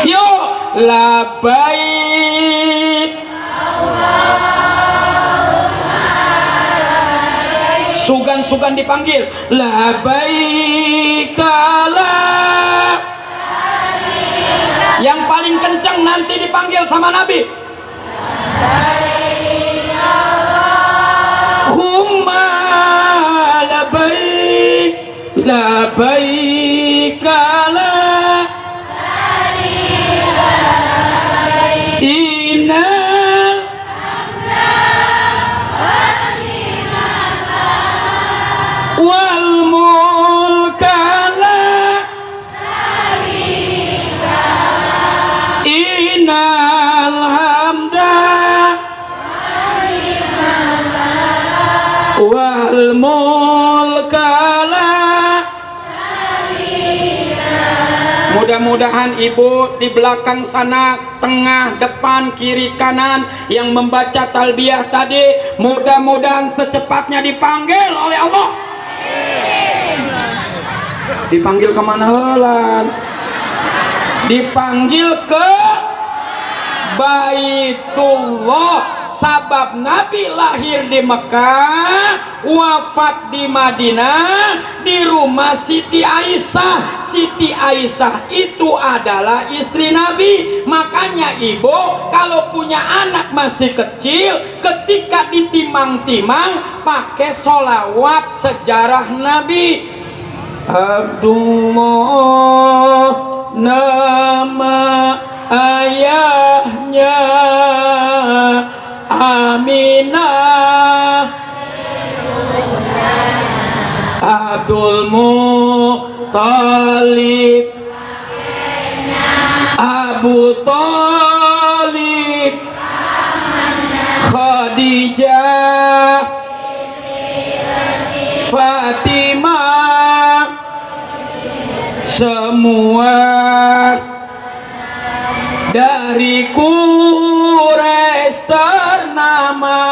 Yuk, labbaik. Sugan-sugan dipanggil, labbaik Allah. Yang paling kencang nanti dipanggil sama Nabi, Humma labbaik labbaik la innal wal mulka innal hamda wal mulka la Mudah-mudahan ibu di belakang sana, tengah, depan, kiri, kanan yang membaca talbiyah tadi, mudah-mudahan secepatnya dipanggil oleh Allah. Dipanggil kemana helan? Dipanggil ke Baitullah. Sabab Nabi lahir di Mekah, wafat di Madinah, di rumah Siti Aisyah. Siti Aisyah itu adalah istri Nabi. Makanya ibu kalau punya anak masih kecil, ketika ditimang-timang pakai sholawat sejarah Nabi. Abdullah nama ayahnya, Aminah, Abdul Muttalib, Abu Thalib, Khadijah, Fatimah, semua dari Quraisy ternama.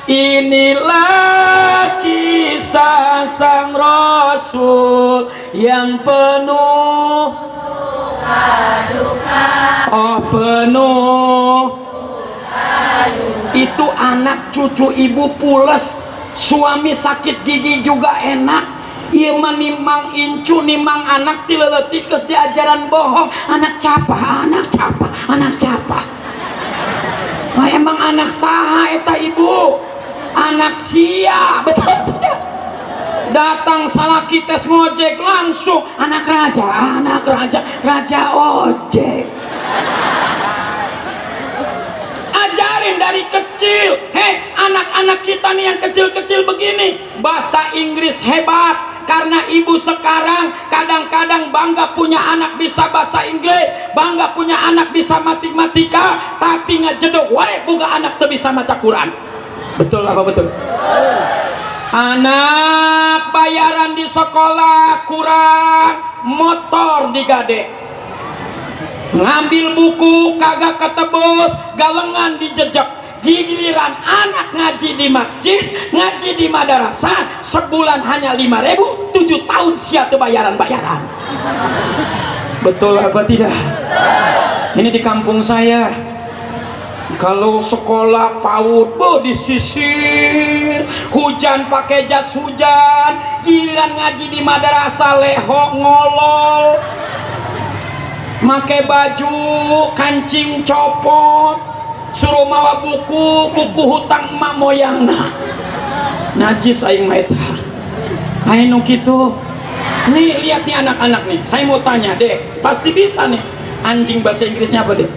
Inilah kisah sang Rasul yang penuh suka duka. Oh, penuh suka duka. Itu anak cucu ibu pules, suami sakit gigi juga enak. Iya menimang incu nimang anak tileletikes di ajaran bohong. Anak capa, anak capa, anak capa. Nah, emang anak saha eta ibu? Anak sia, betul tidak? Datang salah kites ngojek langsung anak raja, raja ojek. Ajarin dari kecil, anak-anak kita nih yang kecil-kecil begini, bahasa Inggris hebat. Karena ibu sekarang kadang-kadang bangga punya anak bisa bahasa Inggris, bangga punya anak bisa matematika, tapi ngejedok wae boga anak teu bisa maca Quran. Betul apa betul? Anak bayaran di sekolah kurang, motor digade, ngambil buku kagak ketebus, galengan dijejak. Giliran anak ngaji di masjid, ngaji di madrasah, sebulan hanya 5.000, 7 tahun sia teu bayaran-bayaran. Betul apa tidak? Ini di kampung saya, kalau sekolah PAUD disisir, hujan pakai jas hujan, giliran ngaji di madrasah leho ngolol, make baju kancing copot, suruh mawa buku hutang emak moyangna. Najis aing mah eta. Anu kitu. Nih lihat nih anak-anak nih. Saya mau tanya deh, pasti bisa nih. Anjing bahasa Inggrisnya apa deh?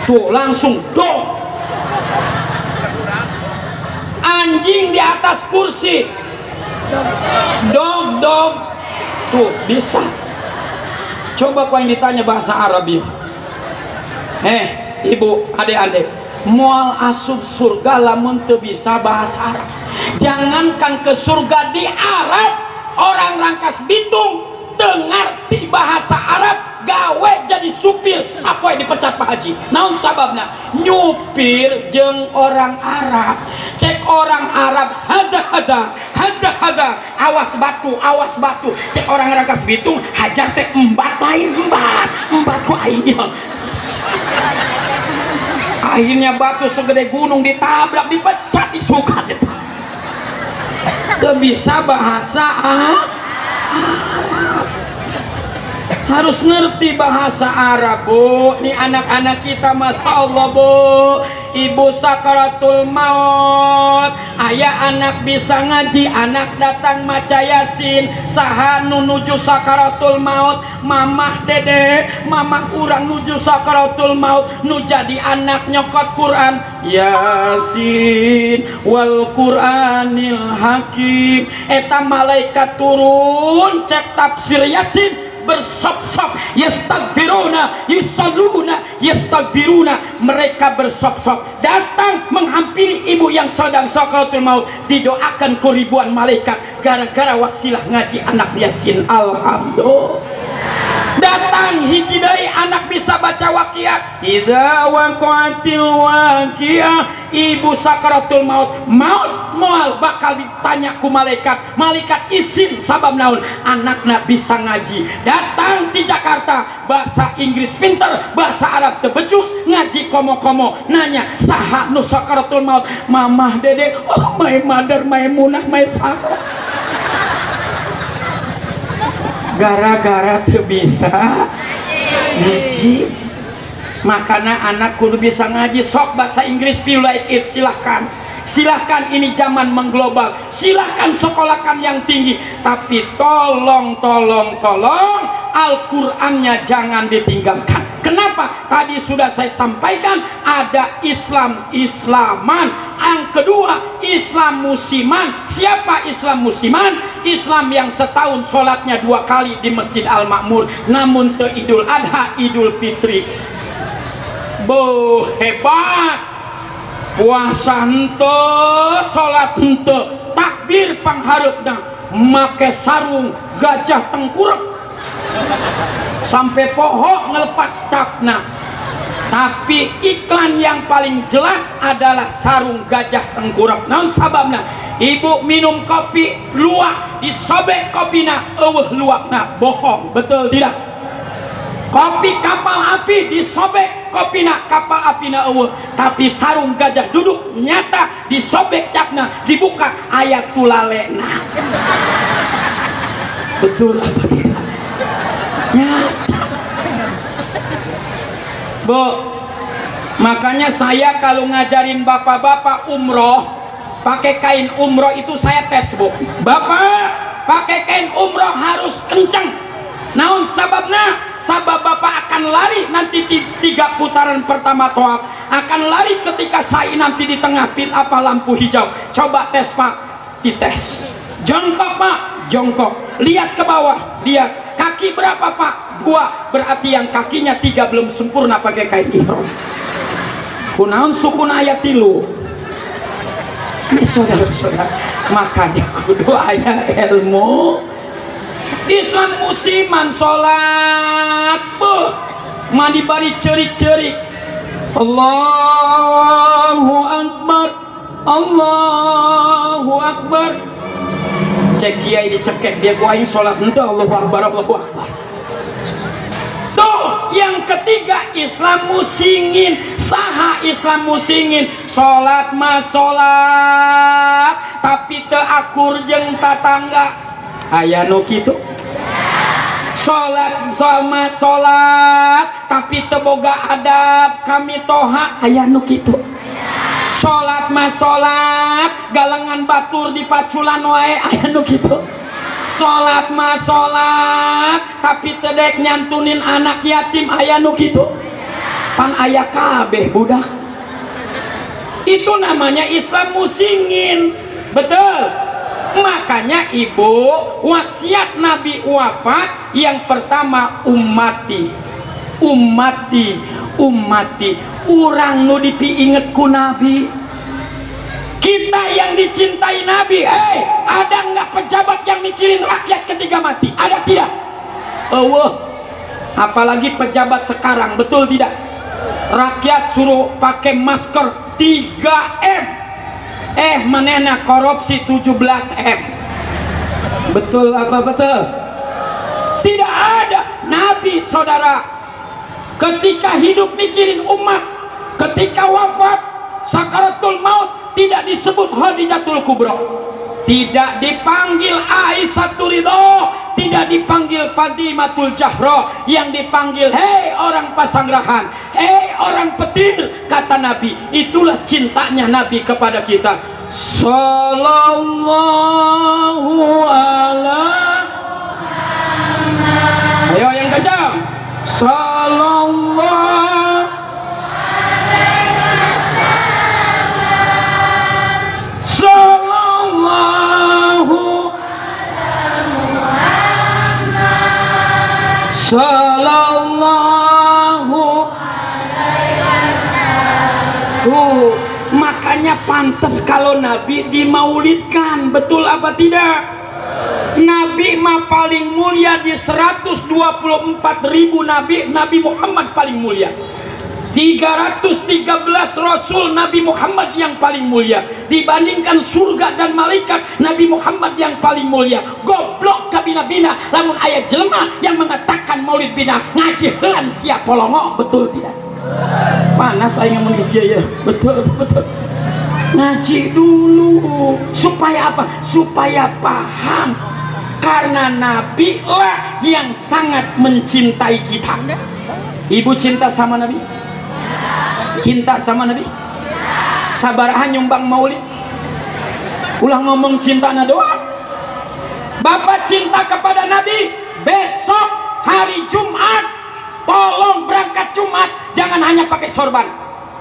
Tuh langsung dog. Anjing di atas kursi. Dog. Tuh bisa. Coba kau yang ditanya bahasa Arab ya. Ibu, adik-adik, moal asup surga lamun teu bisa bahasa Arab. Jangankan ke surga di Arab, orang Rangkas Bitung teu ngarti bahasa Arab, gawe jadi supir sapoe dipecat Pak Haji. Naon sababna? Nyupir jeung orang Arab. Cek orang Arab hada, awas batu. Cek orang Rangkas Bitung hajar teh embat lain embat ku aing. Akhirnya batu segede gunung ditabrak, dipecat, disukat. Gak bisa bahasa Arab. Harus ngerti bahasa Arab, Bu. Nih anak-anak kita, Masya Allah, Bu. Ibu sakaratul maut, ayah anak bisa ngaji, anak datang maca Yasin. Saha nu nuju sakaratul maut? Mamah dede, mamah urang nuju sakaratul maut, nu jadi anak nyokot Quran. Yasin wal Quranil Hakim. Eta malaikat turun cek tafsir Yasin, bersop-sop, yastagfiruna, yusalluna, yastagfiruna. Mereka bersop-sop datang menghampiri ibu yang sedang sakaratul maut, didoakan ke ribuan malaikat gara-gara wasilah ngaji anak Yasin. Alhamdulillah. Datang hiji deui anak bisa baca waqiah. Idza waqa'atil waqiah, ibu sakaratul maut, maut moal bakal ditanya ku malaikat. Malaikat izin sabab naon? Anakna bisa ngaji. Datang di Jakarta, bahasa Inggris pinter, bahasa Arab teu becus, ngaji komo-komo, nanya saha nu sakaratul maut? Mamah dede, oh my mother, my munah, my saka. Gara-gara tuh bisa ngaji, makanya anak kudu bisa ngaji. Sok bahasa Inggris, feel like it, silahkan. Silahkan, ini zaman mengglobal, silahkan sekolahkan yang tinggi, tapi tolong Al-Qur'annya jangan ditinggalkan. Kenapa? Tadi sudah saya sampaikan, ada Islaman. Yang kedua, Islam musiman. Siapa Islam musiman? Islam yang setahun sholatnya 2 kali di Masjid Al-Makmur, namun te Idul Adha, Idul Fitri. Bo, hebat. Puasa hente, sholat hente, takbir pangharepna, make sarung gajah tengkurap sampai poho ngelepas capna. Tapi iklan yang paling jelas adalah sarung gajah tengkurap. Naon sababna? Ibu minum kopi luwak, disobek kopina, eueuh luwakna, bohong, betul tidak? Kopi kapal api, disobek kopina, kapal apina eueuh, tapi sarung gajah duduk nyata, disobek capna, dibuka ayat tulalena. Betul apa tidak? Nyata. Bu, makanya saya kalau ngajarin bapak-bapak umroh pakai kain umroh itu saya tes, Bu. Bapak pakai kain umroh harus kenceng. Naon sababna? Sabab bapak akan lari nanti 3 putaran pertama toab, akan lari ketika sai nanti di tengah pit apa lampu hijau. Coba tes Pak, dites. Jongkok Pak, jongkok. Lihat ke bawah, lihat. Kaki berapa Pak? 2. Berarti yang kakinya 3 belum sempurna pakai kain ihram. Kunaon sukun ayat 3. Ini saudara-saudara, makanya kudu aya ilmu. Islam musiman sholat, mandi bari cerik-cerik, Allahu Akbar, Allahu Akbar. Cek kiai dicekek dia kuain sholat ente Allahu Akbar, Allahu Akbar. Tuh yang ketiga, Islam musingin. Saha Islam musingin? Sholat mah sholat, tapi teu akur jeung tatangga. Aya nu kitu. Sholat sama sholat tapi teboga adab kami toha, aya nu kitu. Sholat mah sholat galengan batur di paculan wae, aya nu kitu. Sholat mah sholat tapi tedek nyantunin anak yatim, aya nu kitu. Pan aya kabeh budak. Itu namanya Islam musingin. Betul. Makanya ibu, wasiat Nabi wafat yang pertama ummati, ummati, ummati. Urang nu dipiinget ku Nabi. Kita yang dicintai Nabi. Ada nggak pejabat yang mikirin rakyat ketika mati? Ada tidak? Apalagi pejabat sekarang, betul tidak? Rakyat suruh pakai masker 3M. Manehna korupsi 17M. Betul apa betul? Tidak ada. Nabi saudara ketika hidup mikirin umat, ketika wafat sakaratul maut tidak disebut Khadijatul Kubra, tidak dipanggil Aisyah Ridho, tidak dipanggil Fadimatul Jahra, yang dipanggil hei orang Pasanggerahan, hei orang Petir. Kata Nabi, itulah cintanya Nabi kepada kita. Sallallahu alaihi. Ayo yang kencang. Sallallahu. Sallallahu. Sallallahu. Tuh, makanya pantas kalau Nabi dimaulidkan, betul apa tidak? Nabi mah paling mulia di 124.000 nabi, Nabi Muhammad paling mulia. 313 Rasul, Nabi Muhammad yang paling mulia. Dibandingkan surga dan malaikat, Nabi Muhammad yang paling mulia. Goblok kabina-bina lamun ayat jelema yang mengatakan maulid bina ngaji helan sia polongo, betul tidak? Panas saya menulis ya, betul. Ngaji dulu supaya apa? Supaya paham. Karena Nabi lah yang sangat mencintai kita. Ibu cinta sama Nabi? Cinta sama Nabi? Sabaraha nyumbang maulid? Ulah ngomong cintanya doang. Bapak cinta kepada Nabi, besok hari Jumat tolong berangkat Jumat jangan hanya pakai sorban,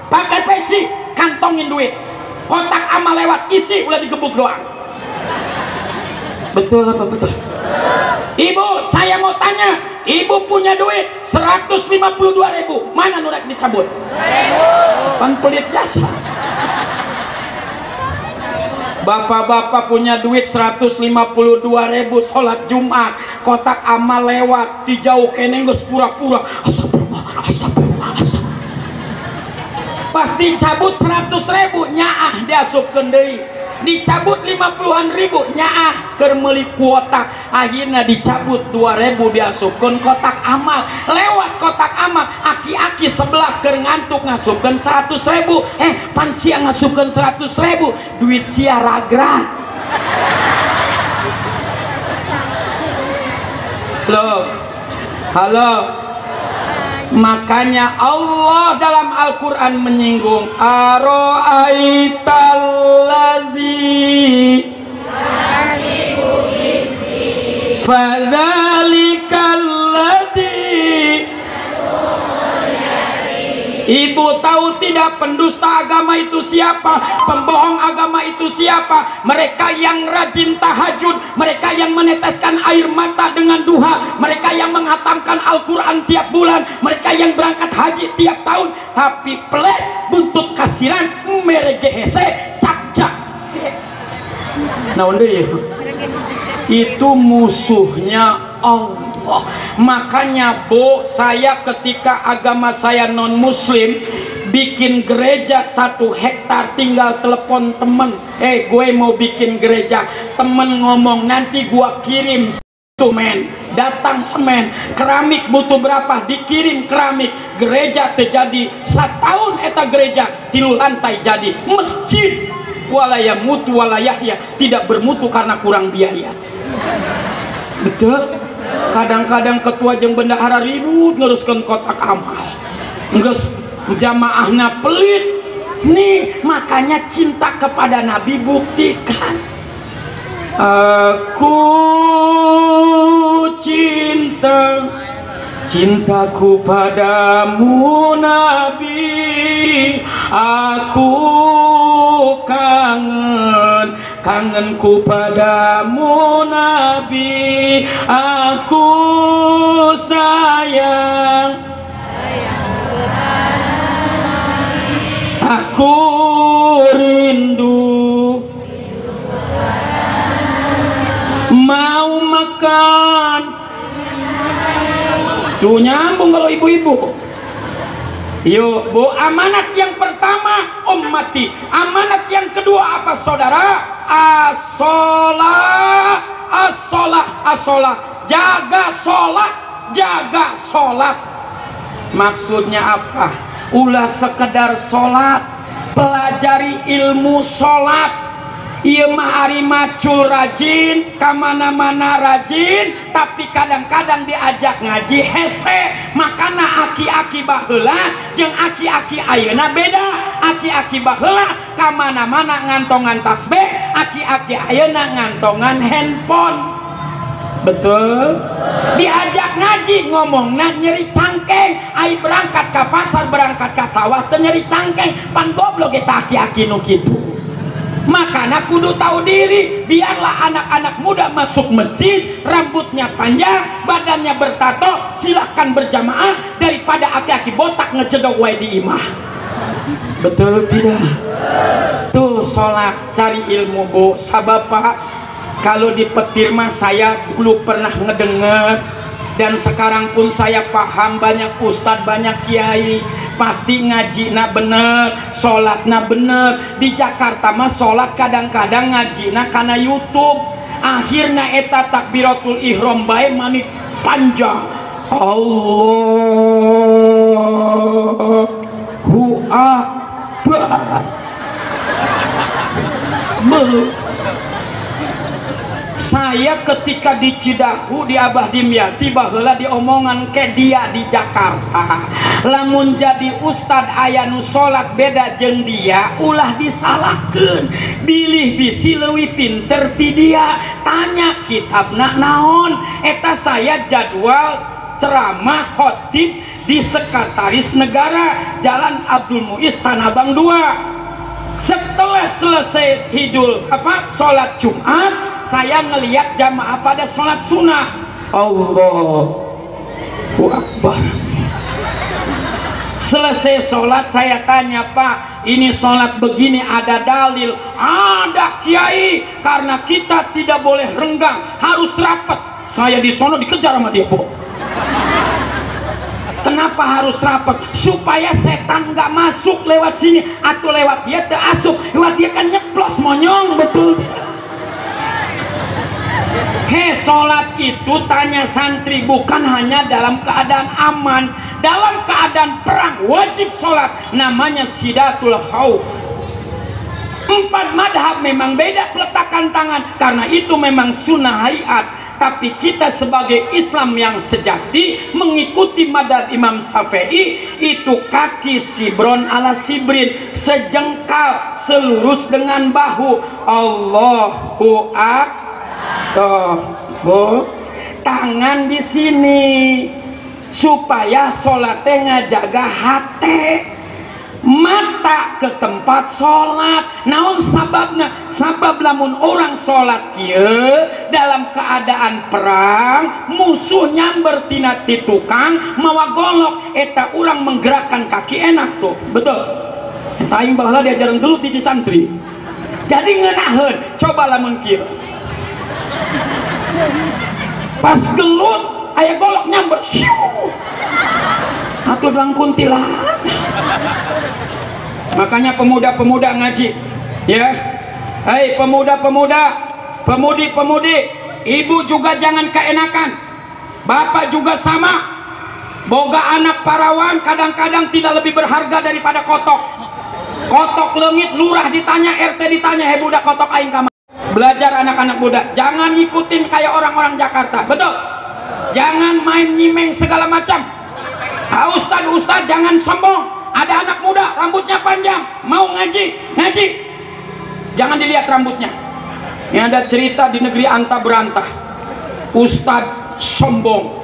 pakai peci, kantongin duit, kotak amal lewat, isi ulah digebuk doang. Betul apa betul? Ibu, saya mau tanya, ibu punya duit 152.000, mana nurak dicabut? Pan pelit jasa. Bapak-bapak punya duit 152.000, sholat Jumat, kotak amal lewat, dijauh kene geus pura-pura. Astagfirullah. Pas dicabut 100.000, nyaah diasupkeun deui. Dicabut 50-an ribu, nyaah keur meuli kuota. Akhirnya dicabut 2.000, diasupkeun kotak amal. Lewat kotak amal, aki-aki sebelah keur ngantuk ngasupkeun 100.000. Pan sia ngasupkeun 100.000, duit sia ragra. Loh, halo. Makanya Allah dalam Al-Quran menyinggung Aro'aital ladzi fadzalikal ladzi. Ibu tahu tidak pendusta agama itu siapa? Pembohong agama itu siapa? Mereka yang rajin tahajud, mereka yang meneteskan air mata dengan duha, mereka yang menghatamkan Al-Quran tiap bulan, mereka yang berangkat haji tiap tahun, tapi pelet buntut kasiran merege hese cak-cak. Nah, itu musuhnya Allah. Makanya Bu, saya ketika agama saya non muslim bikin gereja 1 hektar, tinggal telepon temen, gue mau bikin gereja. Temen ngomong nanti gua kirim semen, datang semen. Keramik butuh berapa? Dikirim keramik. Gereja terjadi 1 tahun, eta gereja 3 lantai jadi masjid. Walaya mutu walayahya, tidak bermutu karena kurang biaya. Betul. Kadang-kadang ketua jeung bendahara ribut nguruskan kotak amal, geus jamaahna pelit nih. Makanya cinta kepada Nabi buktikan. Aku cintaku padamu Nabi, aku kangenku padamu Nabi, aku sayang, aku rindu, mau makan. Tuh nyambung kalau ibu-ibu. Yuk Bu, amanat yang pertama ummati, amanat yang kedua apa saudara? As-sholah, jaga sholat. Maksudnya apa? Ulah sekedar sholat, pelajari ilmu sholat. Ieu mah ari macul rajin, kamana-mana rajin, tapi kadang-kadang diajak ngaji hese. Makana aki-aki baheula jeung aki-aki ayeuna beda. Aki-aki baheula kamana-mana ngantongan tasbih, aki-aki ayeuna ngantongan handphone. Betul? Diajak ngaji ngomongna nyeri cangkeng. Ai berangkat ke pasar, berangkat ke sawah teu nyeri cangkeng. Pan goblok eta aki-aki nu kitu. Makanya kudu tahu diri. Biarlah anak-anak muda masuk masjid, rambutnya panjang, badannya bertato, silahkan berjamaah, daripada aki-aki botak ngecedok wae di imah. Betul tidak? Tuh sholat, cari ilmu Bu. Sabapa Kalau di petir mah saya dulu pernah ngedenger, dan sekarang pun saya paham, banyak ustadz, banyak kiai pasti ngajina bener, sholatna bener. Di Jakarta mah sholat kadang-kadang ngajina karena YouTube. Akhirnya eta takbiratul ihram bae mani panjang, Allahu Akbar. Saya ketika di Cidahu di Abah Dimyati baheula diomongan ke dia di Jakarta, lamun jadi ustad aya nu salat beda jeung dia ulah disalahkeun, bilih bisi leuwih pinter ti dia, tanya kitabna naon. Eta saya jadwal ceramah khotib di Sekretaris Negara Jalan Abdul Muiz Tanah Abang 2. Setelah selesai sholat Jumat, saya ngelihat jamaah pada sholat sunnah. Allahu Akbar. Selesai sholat saya tanya, Pak, ini sholat begini ada dalil? Ada kiai, karena kita tidak boleh renggang, harus rapat. Saya di sono dikejar sama dia, Po. Kenapa harus rapat? Supaya setan nggak masuk lewat sini, atau lewat dia terasuk, lewat dia kan nyeplos monyong, betul. Sholat itu tanya santri bukan hanya dalam keadaan aman, dalam keadaan perang wajib sholat, namanya sidatul khauf. 4 madhab memang beda peletakan tangan, karena itu memang sunnah hayat. Tapi kita sebagai Islam yang sejati mengikuti madhab Imam Syafi'i, itu kaki sibron ala sibrin, sejengkal selurus dengan bahu. Allahu Akbar. Tangan di sini supaya sholatnya ngajaga hati, mata ke tempat sholat. Naon sababna? Sabab lamun orang sholat kieu dalam keadaan perang, musuh nyamber tina ti tukang mawa golok, eta urang menggerakkan kaki enak tuh, betul. Eta aing baheula diajaran dulu di santri. Jadi ngeunaheun, coba lamun kieu. Pas gelut aya golok nyamber, atuh doang kuntilanak. Makanya pemuda-pemuda ngaji, ya, hei pemuda-pemuda, pemudi-pemudi, ibu juga jangan keenakan, bapak juga sama. Boga anak parawan kadang-kadang tidak lebih berharga daripada kotok. Kotok leungit lurah ditanya, RT ditanya, budak kotok aing kamar. Belajar anak-anak muda, jangan ngikutin kayak orang-orang Jakarta, betul. Jangan main nyimeng segala macam. Ustad jangan sombong. Ada anak muda rambutnya panjang mau ngaji, jangan dilihat rambutnya. Ini ada cerita di negeri anta berantah, ustad sombong.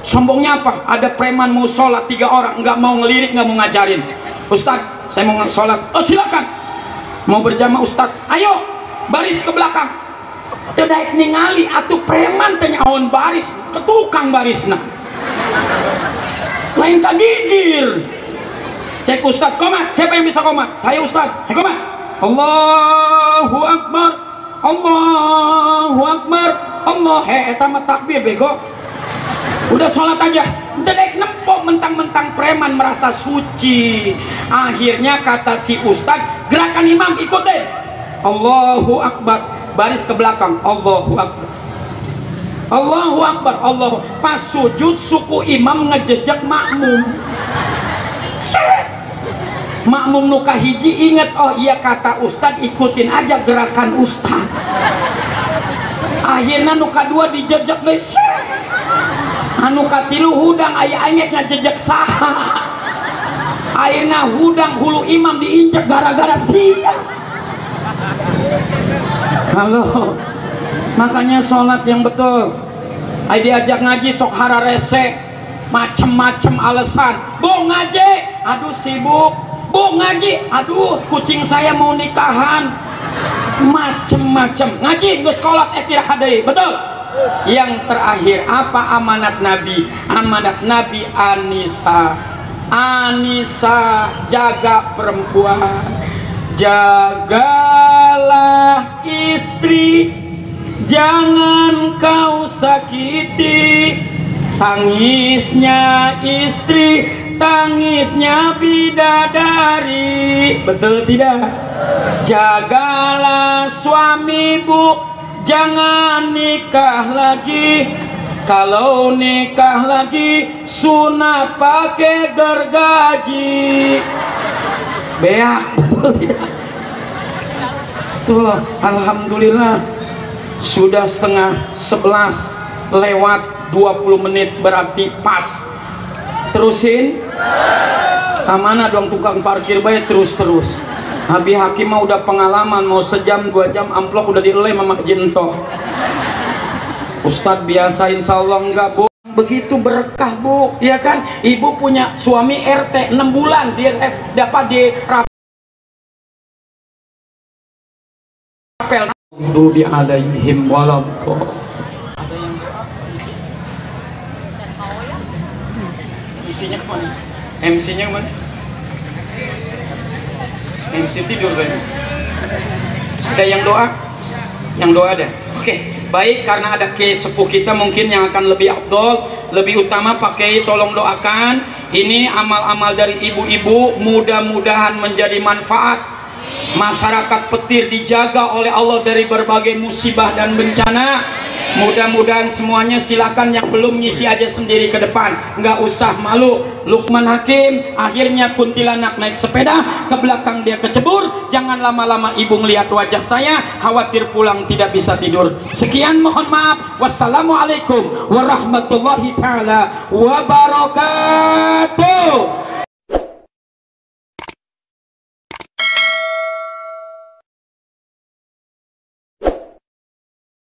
Sombongnya apa? Ada preman mau sholat 3 orang, nggak mau ngelirik, nggak mau ngajarin. Ustad, saya mau sholat. Oh silakan, mau berjamaah ustad, ayo baris ke belakang. Tidak ningali atuh preman tanya awan baris ke tukang barisna, lain tak gigir. Cek ustad komat, siapa yang bisa komat? Saya ustad, komat. Allahu Akbar, Allahu Akbar, Allah. Eta mah takbir bego. Udah sholat aja, dedek nempok mentang-mentang preman merasa suci. Akhirnya kata si ustad, gerakan imam ikutin. Allahu Akbar, baris ke belakang. Allahu Akbar, Allahu Akbar, Allah. Pas sujud suku imam ngejejak makmum. Makmum nuka hiji inget, oh iya kata ustad, ikutin aja gerakan ustad. Akhirnya nuka 2 dijejak guys. Anu katilu hudang aya ingetnya jejak saha. Akhirnya hudang hulu imam diinjek gara-gara sia. Halo, makanya sholat yang betul. Ay diajak ngaji sok hararese, macem-macem alasan. Bu ngaji, aduh sibuk. Bu ngaji, aduh kucing saya mau nikahan. Macem-macem ngaji geus kolot ekirah deui, betul. Yang terakhir apa amanat Nabi? Amanat Nabi Anisa. Anisa, jaga perempuan, jagalah istri jangan kau sakiti tangisnya istri, tangisnya bidadari. Betul tidak? Jagalah suami bu, jangan nikah lagi. Kalau nikah lagi sunat pakai gergaji. Beak, betul tidak? Tuh, alhamdulillah sudah setengah 11 lewat 20 menit, berarti pas. Terusin. Kamana dong tukang parkir baik terus-terus. Habis Hakim mah udah pengalaman, mau sejam 2 jam amplop udah dilem sama Jintoh. Ustadz biasa insya Allah enggak bu. Begitu berkah bu, ya kan? Ibu punya suami RT 6 bulan dia dapat di rapel. Di alaihim waladhdallin. MC-nya kemana? MC-nya kemana? MC tidur kan? Ada yang doa? Yang doa ada? Oke, baik, karena ada sepuh kita mungkin yang akan lebih afdol, lebih utama pakai tolong doakan. Ini amal-amal dari ibu-ibu, mudah-mudahan menjadi manfaat. Masyarakat Petir dijaga oleh Allah dari berbagai musibah dan bencana. Mudah-mudahan semuanya. Silakan yang belum ngisi aja sendiri ke depan, nggak usah malu. Lukman Hakim akhirnya kuntilanak naik sepeda ke belakang, dia kecebur. Jangan lama-lama ibu ngelihat wajah saya, khawatir pulang tidak bisa tidur. Sekian, mohon maaf. Wassalamualaikum warahmatullahi taala wabarakatuh.